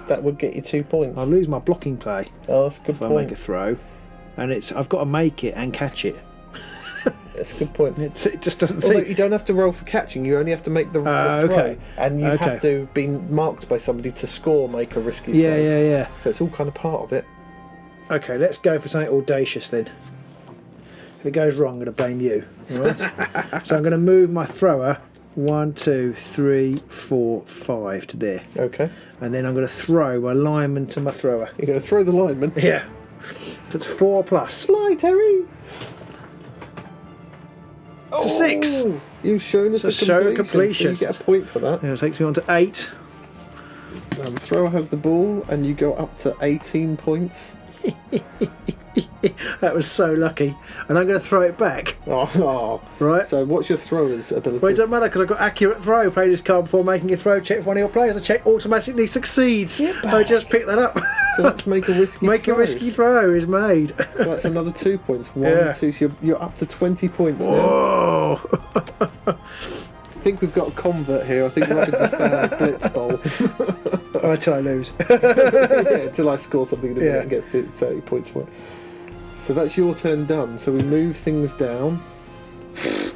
That would get you 2 points. I'll lose my blocking play. Oh, that's a good if point. I make a throw. And I've got to make it and catch it. That's a good point. It just doesn't Although seem... you don't have to roll for catching, you only have to make the throw. Okay. And you have to be marked by somebody to score, make a risky throw. Yeah. So it's all kind of part of it. Okay, let's go for something audacious then. If it goes wrong, I'm going to blame you. Right? So I'm going to move my thrower 1, 2, 3, 4, 5 to there. Okay. And then I'm going to throw my lineman to my thrower. You're going to throw the lineman? Yeah. That's 4 plus. Fly, Terry! It's a 6. You've shown us a completion. So you get a point for that. Yeah, it takes me on to 8. The thrower has the ball, and you go up to 18 points. That was so lucky. And I'm going to throw it back. Oh. Right. So what's your thrower's ability? Well, it doesn't matter because I've got accurate throw. Play this card before making a throw check for one of your players. A check automatically succeeds. I just picked that up. So that's make a risky throw. A risky throw is made. So that's another 2 points. 1, 2. So you're up to 20 points now. Whoa. I think we've got a convert here. I think Robin's a fan of Blitzbowl. Until I lose. Until I score something in a minute and get 30 points for it. So that's your turn done. So we move things down. So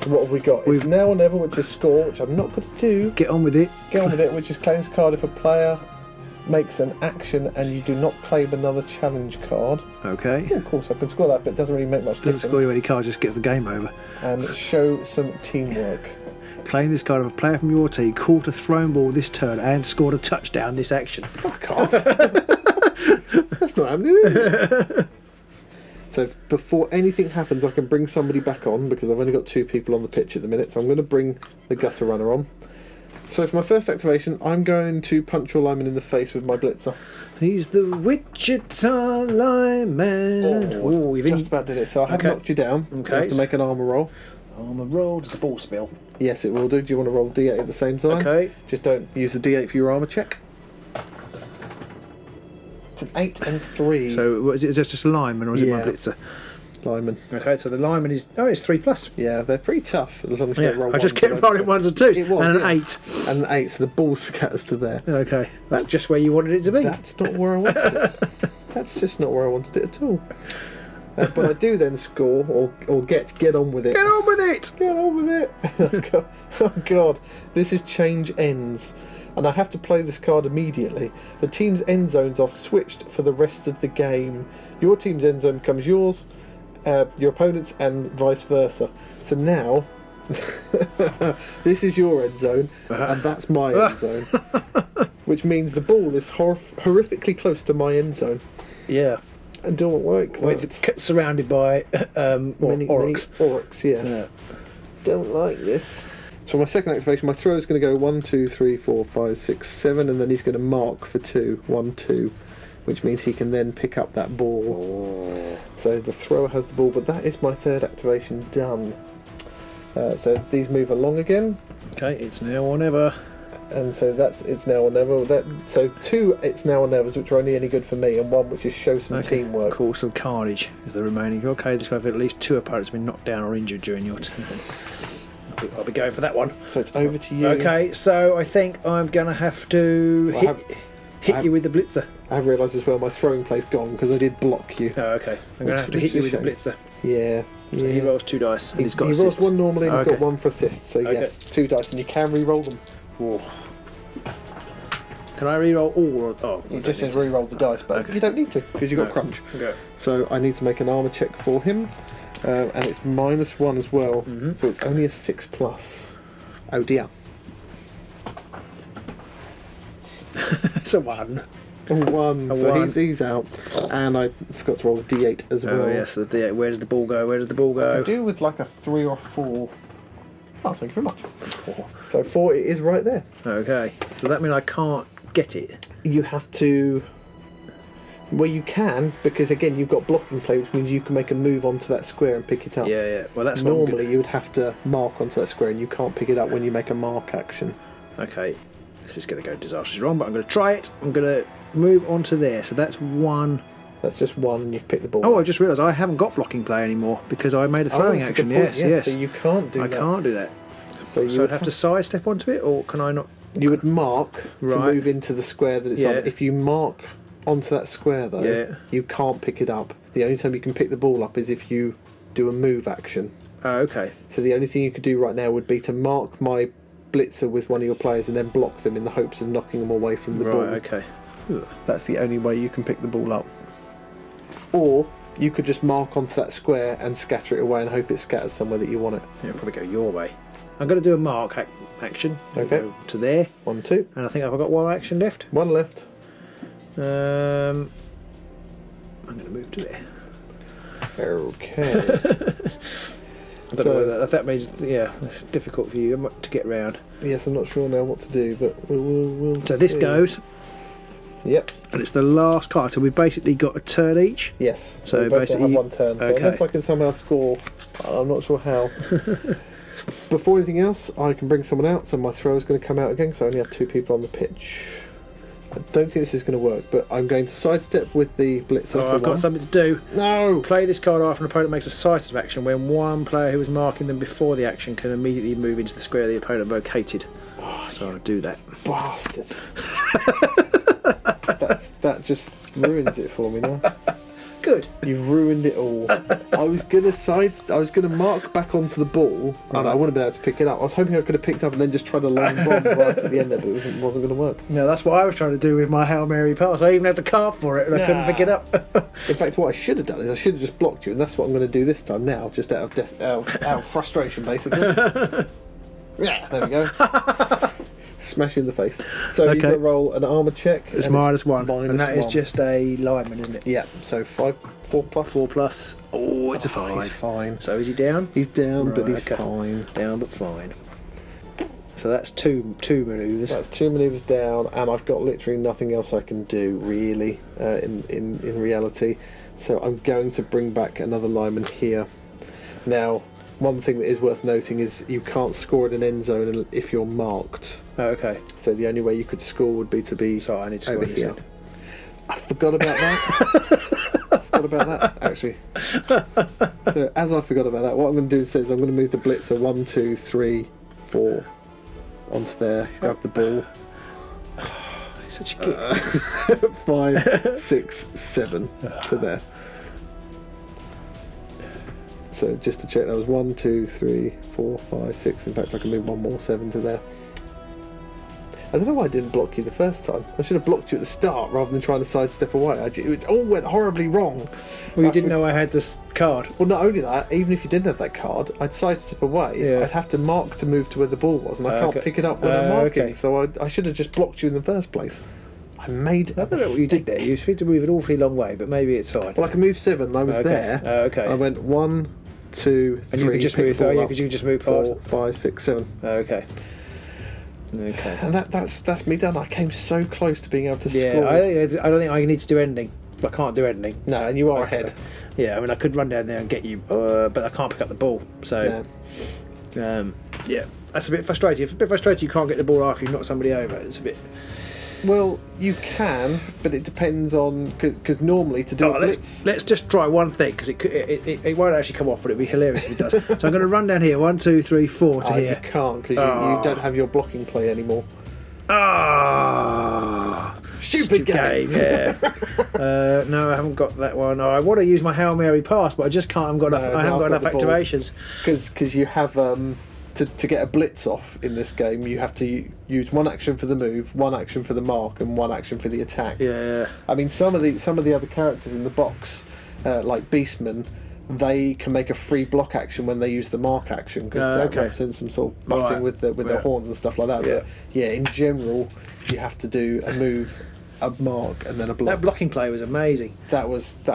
what have we got? It's now or never, which is score, which I'm not going to do. Get on with it. Get on with it, which is claims card if a player makes an action and you do not claim another challenge card. Okay. Yeah, of course, I can score that, but it doesn't really make much difference. Doesn't score you any card, just gets the game over. And show some teamwork. Claim this card of a player from your team caught a thrown ball this turn and scored a touchdown this action. Fuck off. That's not happening, is it? So before anything happens, I can bring somebody back on because I've only got 2 people on the pitch at the minute. So I'm going to bring the gutter runner on. So for my first activation, I'm going to punch your lineman in the face with my blitzer. He's the Wichita lineman. Oh, you just about did it. So I have knocked you down. Okay. You have to make an armour roll. Armour roll. Does the ball spill? Yes, it will do. Do you want to roll D8 at the same time? Okay. Just don't use the D8 for your armour check. It's an 8 and 3. So is it just a lineman or is it my blitzer? Lineman. Okay, so the lineman is... Oh, it's 3 plus. Yeah, they're pretty tough as long as you don't roll I just kept rolling 1s and 2s. It was, and an 8. And an 8, so the ball scatters to there. Okay, that's just where you wanted it to be. That's not where I wanted it. That's just not where I wanted it at all. But I do then score, or get on with it. Get on with it! Get on with it! Oh God, this is change ends. And I have to play this card immediately. The team's end zones are switched for the rest of the game. Your team's end zone becomes yours, your opponent's, and vice versa. So now, this is your end zone, and that's my end zone. Which means the ball is horrifically close to my end zone. Yeah. I don't like that. Surrounded by many orcs, yes. Yeah. Don't like this. So my second activation, my throw is going to go 1, 2, 3, 4, 5, 6, 7, and then he's going to mark for 2. 1, 2, which means he can then pick up that ball. Oh. So the thrower has the ball, but that is my third activation done. So these move along again. Okay, it's now or never. And so that's it's now or never. So 2 it's now or nevers, which are only any good for me, and 1 which is show some teamwork. Cause some carnage is the remaining. Okay, this guy have at least 2 opponents have been knocked down or injured during your turn. I'll be going for that one. So it's over to you. Okay, so I think I'm gonna have to hit you with the blitzer. I have realised as well my throwing play's gone because I did block you. Oh, okay. I'm gonna have to hit you with the blitzer. Yeah. So he rolls 2 dice. And He rolls 1 normally and he's got 1 for assist. So yes, 2 dice, and you can re-roll them. Whoa. Can I re-roll all? Oh, it just says re-roll the dice, but you don't need to because you've got crunch. Okay. So I need to make an armour check for him, and it's -1 as well. So it's only a 6+. Oh dear. It's a 1. A 1. So 1. He's out, and I forgot to roll a D8 as well. Oh yes, the D8. Where does the ball go? Where does the ball go? I do with like a 3 or 4. Oh, thank you very much. 4. So 4, it is right there. Okay. So that means I can't get it. You have to. Well, you can, because again you've got blocking play, which means you can make a move onto that square and pick it up. Yeah. Well, that's normally you would have to mark onto that square, and you can't pick it up when you make a mark action. Okay. This is going to go disastrously wrong, but I'm going to try it. I'm going to move onto there. So that's 1. That's just 1, and you've picked the ball. Oh, I just realised I haven't got blocking play anymore because I made a throwing action. Yes. So you can't do that. I can't do that. So I'd have to sidestep onto it, or can I not? You would mark to move into the square that it's on. If you mark onto that square, though, you can't pick it up. The only time you can pick the ball up is if you do a move action. Oh, okay. So the only thing you could do right now would be to mark my blitzer with one of your players and then block them in the hopes of knocking them away from the ball. Right, okay. That's the only way you can pick the ball up. Or you could just mark onto that square and scatter it away and hope it scatters somewhere that you want it. Yeah, probably go your way. I'm going to do a mark action. Okay. Go to there. 1, 2. And I think I've got 1 action left. 1 left. I'm going to move to there. Okay. I don't know whether that means, it's difficult for you to get round. Yes, I'm not sure now what to do, but we'll So this goes. Yep. And it's the last card, so we've basically got a turn each. Yes. So we both basically have 1 turn. So okay. unless I can somehow score, I'm not sure how. Before anything else, I can bring someone out, so my throw is going to come out again, because I only have 2 people on the pitch. I don't think this is going to work, but I'm going to sidestep with the blitzer. I've got something to do. No! Play this card after an opponent makes a sidestep action when one player who was marking them before the action can immediately move into the square the opponent vacated. So I'll do that. Bastard. that just ruins it for me now. Good. You've ruined it all. I was gonna mark back onto the ball, and I wouldn't have been able to pick it up. I was hoping I could have picked up and then just tried a long bomb right at the end there, but it wasn't going to work. No, that's what I was trying to do with my Hail Mary pass. I even had the card for it, and I couldn't pick it up. In fact, what I should have done is I should have just blocked you, and that's what I'm going to do this time now, just out of frustration, basically. Yeah, there we go. Smash you in the face. So you've got to roll an armour check. It's -1, and that is just a lineman, isn't it? Yeah, so 4+. 4+. Oh, it's a 5. He's fine. So is he down? He's down, but he's fine. Down, but fine. So that's two manoeuvres. That's 2 manoeuvres down, and I've got literally nothing else I can do, really, in reality. So I'm going to bring back another lineman here. Now, one thing that is worth noting is you can't score in an end zone if you're marked. Oh, okay. So the only way you could score would be to be I need to over score here. I forgot about that. Actually. So as I forgot about that, what I'm going to do instead is I'm going to move the blitzer 1, 2, 3, 4 onto there. Grab the ball. Such a git. 5, 6, 7 to there. So just to check, that was 1, 2, 3, 4, 5, 6. In fact, I can move 1 more, 7 to there. I don't know why I didn't block you the first time. I should have blocked you at the start rather than trying to sidestep away. It all went horribly wrong. Well, you didn't know I had this card. Well, not only that, even if you didn't have that card, I'd sidestep away. Yeah. I'd have to mark to move to where the ball was, and I can't pick it up when I'm marking. Okay. So I should have just blocked you in the first place. I don't know what you did there. You seem to move an awfully long way, but maybe it's fine. Well, I can move 7. I was there. Okay. I went 1, 2, 3. And you can just move. Because you can just move past. 4, 5, 6, 7. Okay. Okay. And that's me done. I came so close to being able to score. I don't think I need to do ending. I can't do ending. No, and you are ahead. Yeah, I mean I could run down there and get you, but I can't pick up the ball. So, yeah. That's a bit frustrating. It's a bit frustrating you can't get the ball after you've knocked somebody over. It's a bit... Well, you can, but it depends on... Because normally to do a blitz... Let's just try one thing, because it won't actually come off, but it'd be hilarious if it does. So I'm going to run down here, 1, 2, 3, 4 to here. You can't, because you don't have your blocking play anymore. Stupid game. Yeah. No, I haven't got that one. I want to use my Hail Mary pass, but I just can't. I haven't got enough activations. Because you have to get a blitz off in this game, you have to use one action for the move, one action for the mark, and one action for the attack. Yeah. I mean, some of the other characters in the box, like Beastmen, they can make a free block action when they use the mark action, because that represents some sort of butting with their horns and stuff like that. Yeah. But yeah, in general, you have to do a move, a mark, and then a block. That blocking play was amazing. I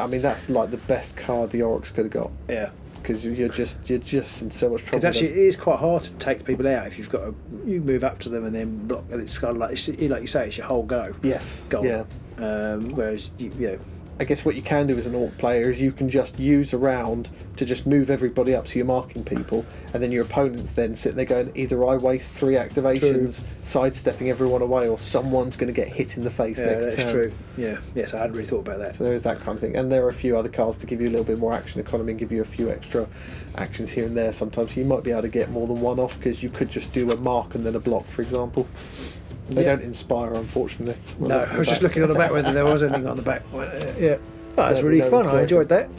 mean, that's like the best card the Orks could have got. Yeah. Because you're just in so much trouble. Because actually, it is quite hard to take people out if you've got you move up to them and then block. And it's kind of like you say, it's your whole go. Yes. Goal. Yeah. Whereas you know. I guess what you can do as an Orc player is you can just use a round to just move everybody up so you're marking people, and then your opponents then sit there going, either I waste 3 activations sidestepping everyone away, or someone's going to get hit in the face next turn. That's true. Yeah. Yes, I hadn't really thought about that. So there is that kind of thing. And there are a few other cards to give you a little bit more action economy and give you a few extra actions here and there sometimes. So you might be able to get more than one off, because you could just do a mark and then a block, for example. They don't inspire, unfortunately. No, I was just looking on the back whether there was anything on the back. Yeah, that's really fun. I enjoyed that.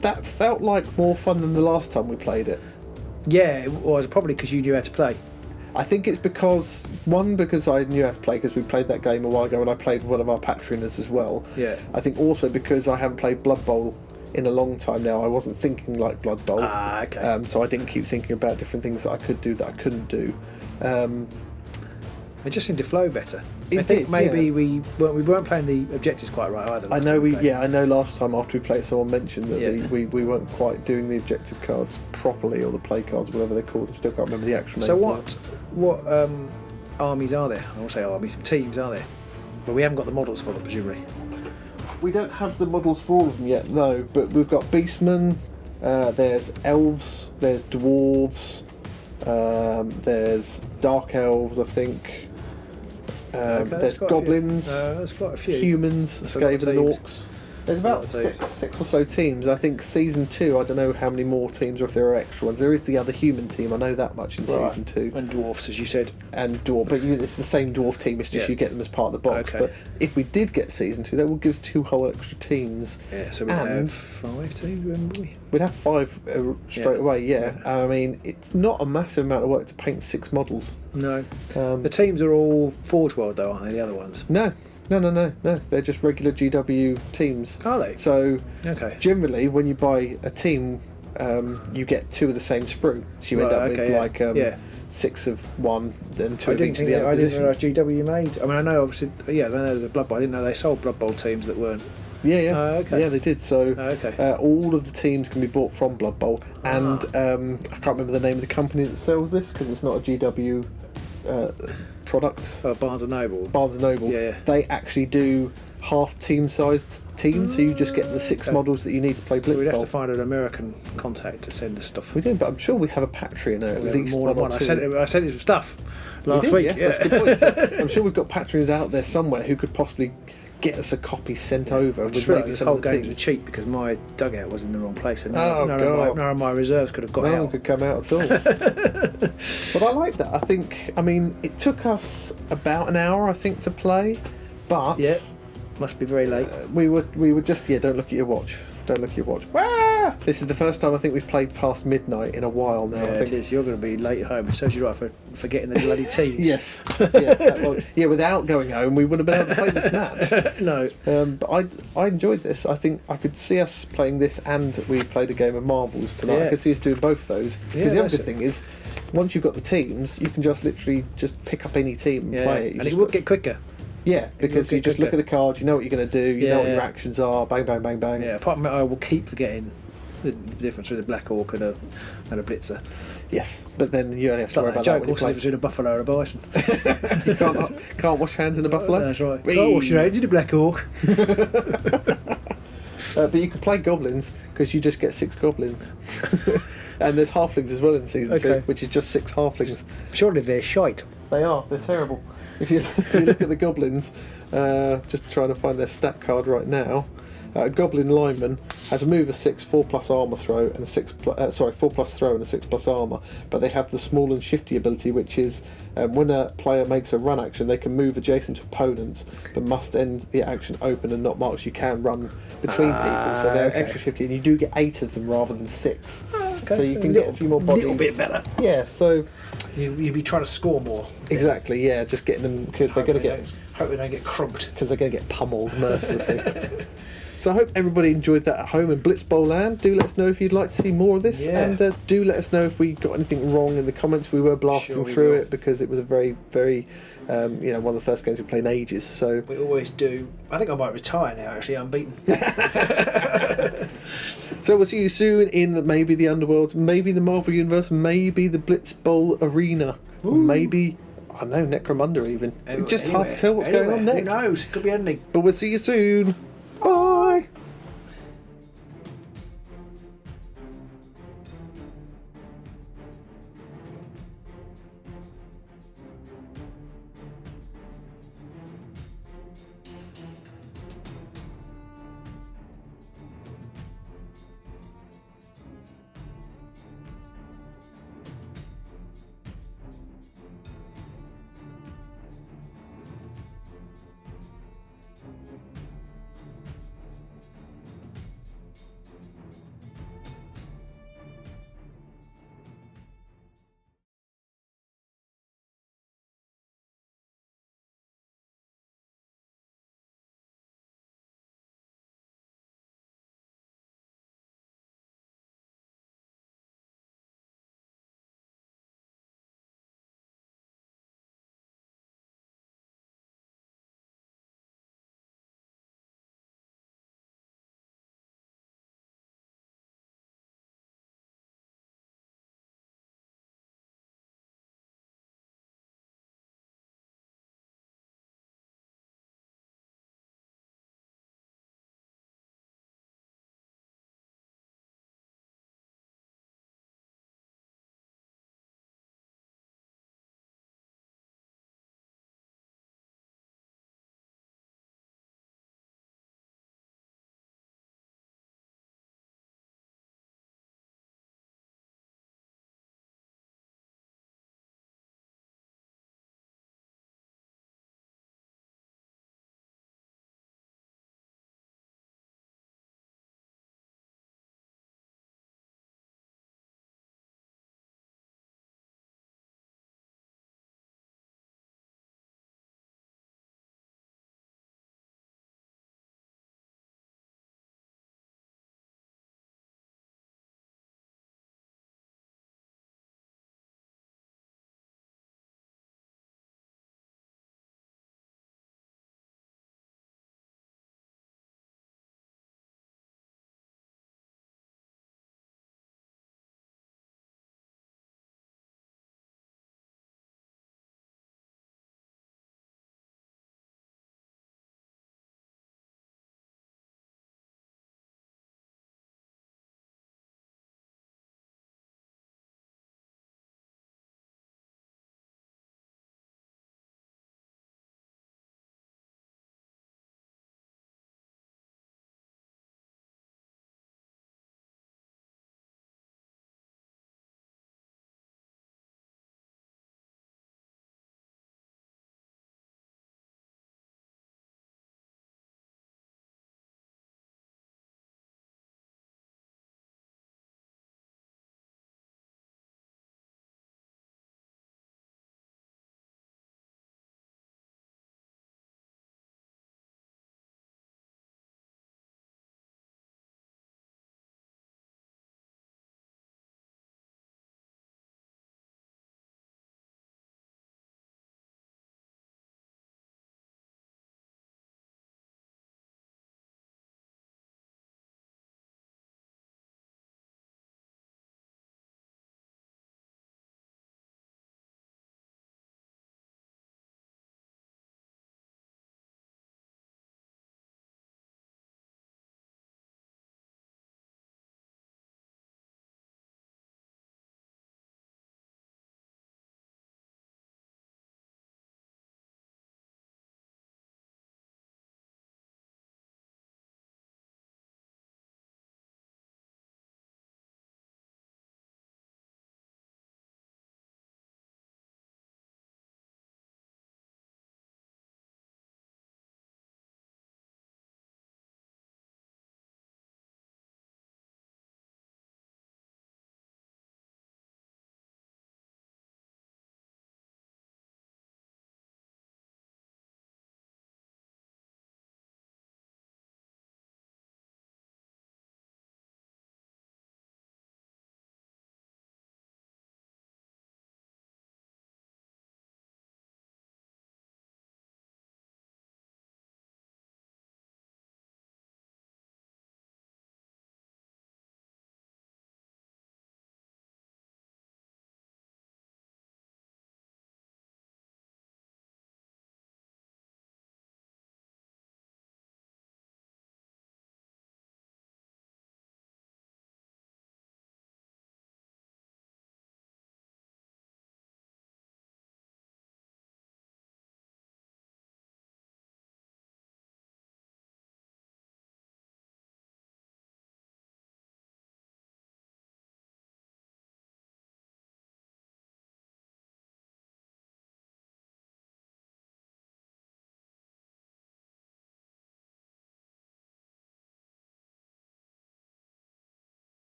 That felt like more fun than the last time we played it. Yeah, it was probably because you knew how to play. I think it's because I knew how to play, because we played that game a while ago and I played one of our Patreoners as well. Yeah. I think also because I haven't played Blood Bowl in a long time now, I wasn't thinking like Blood Bowl. Okay. So I didn't keep thinking about different things that I could do that I couldn't do. It just seemed to flow better. I think maybe we weren't playing the objectives quite right either. I know last time after we played, someone mentioned that we weren't quite doing the objective cards properly, or the play cards, whatever they're called. I still can't remember the actual name. So what armies are there? I will say armies, teams are there? But we haven't got the models for them, presumably. We don't have the models for all of them yet, no, but we've got Beastmen, there's Elves, there's Dwarves, there's Dark Elves, I think. There's Goblins, there's quite a few. Humans, Skaven and Orks. There's about six or so teams. I think Season 2, I don't know how many more teams or if there are extra ones. There is the other human team, I know that much in Season 2. And Dwarfs, as you said. And Dwarf, but it's the same Dwarf team, it's just you get them as part of the box. Okay. But if we did get Season 2, that would give us 2 whole extra teams. Yeah, so we'd have 5 teams, wouldn't we? We'd have 5 straight away, yeah. I mean, it's not a massive amount of work to paint 6 models. No. The teams are all Forge World, though, aren't they, the other ones? No. They're just regular GW teams. Are they? So generally, when you buy a team, you get 2 of the same sprue. So you end up with 6 of one and 2 of each of the other positions. I didn't know GW made. I mean, I know obviously, I know the Blood Bowl. I didn't know they sold Blood Bowl teams that weren't. Yeah, they did. So all of the teams can be bought from Blood Bowl, and I can't remember the name of the company that sells this, because it's not a GW product. Barnes and Noble. Yeah. They actually do half team-sized teams, so you just get the 6 models that you need to play Blitzbowl. So we'd have to find an American contact to send us stuff. We did, but I'm sure we have a Patreon at least more than one. I sent him some stuff last week. Yes, that's a good point. So I'm sure we've got Patreons out there somewhere who could possibly get us a copy sent over. With maybe this some whole of the game teams. was cheap because my dugout was in the wrong place, and none of my reserves could have got out. None could come out at all. But I like that. I think, it took us about an hour, I think, to play, but must be very late. We were just don't look at your watch. Don't look at your watch. Ah! This is the first time I think we've played past midnight in a while now. Yeah, I think. It is. You're going to be late at home. It serves you right for forgetting the bloody teams. Yes. Without going home, we wouldn't have been able to play this match. No. But I enjoyed this. I think I could see us playing this, and we played a game of Marbles tonight. I could see us doing both those. Because the other good thing is, once you've got the teams, you can just literally pick up any team and play it. And it would get quicker. Yeah, because you just look at the cards, you know what you're going to do, you know what your actions are, bang, bang, bang, bang. Yeah, apart from that, I will keep forgetting the difference between a Black Orc and a Blitzer. Yes, but then you only have to worry about that when you play. Between a buffalo and a bison. You can't wash hands in a buffalo? That's right. Can't wash your hands in a Black Orc. But you can play goblins, because you just get 6 goblins. And there's halflings as well in season 2, Okay. which is just 6 halflings. Surely they're shite. They are. They're terrible. If you look at the goblins, just trying to find their stat card right now. A goblin lineman has a move of 6, 4+ armor throw, and a 4+ throw and a 6+ armor. But they have the small and shifty ability, which is when a player makes a run action, they can move adjacent to opponents, but must end the action open and not marked. You can run between people, so they're okay. extra shifty, and you do get 8 of them rather than 6. Okay, So you can get a few more bodies. A little bit better. Yeah. So You'd be trying to score more. exactly. Yeah. Just getting them because they're going to get. Hope they don't get crumped. Because they're going to get pummeled mercilessly. So I hope everybody enjoyed that at home in Blitzbowl land. Do let us know if you'd like to see more of this, and do let us know if we got anything wrong in the comments. We were blasting through it because it was a very, very, one of the first games we played in ages. So We always do. I think I might retire now, actually, unbeaten. So we'll see you soon in maybe the Underworld, maybe the Marvel Universe, maybe the Blitzbowl Arena, or maybe, I don't know, Necromunda even. It's just hard to tell what's going on next. Who knows? Could be anything. But we'll see you soon.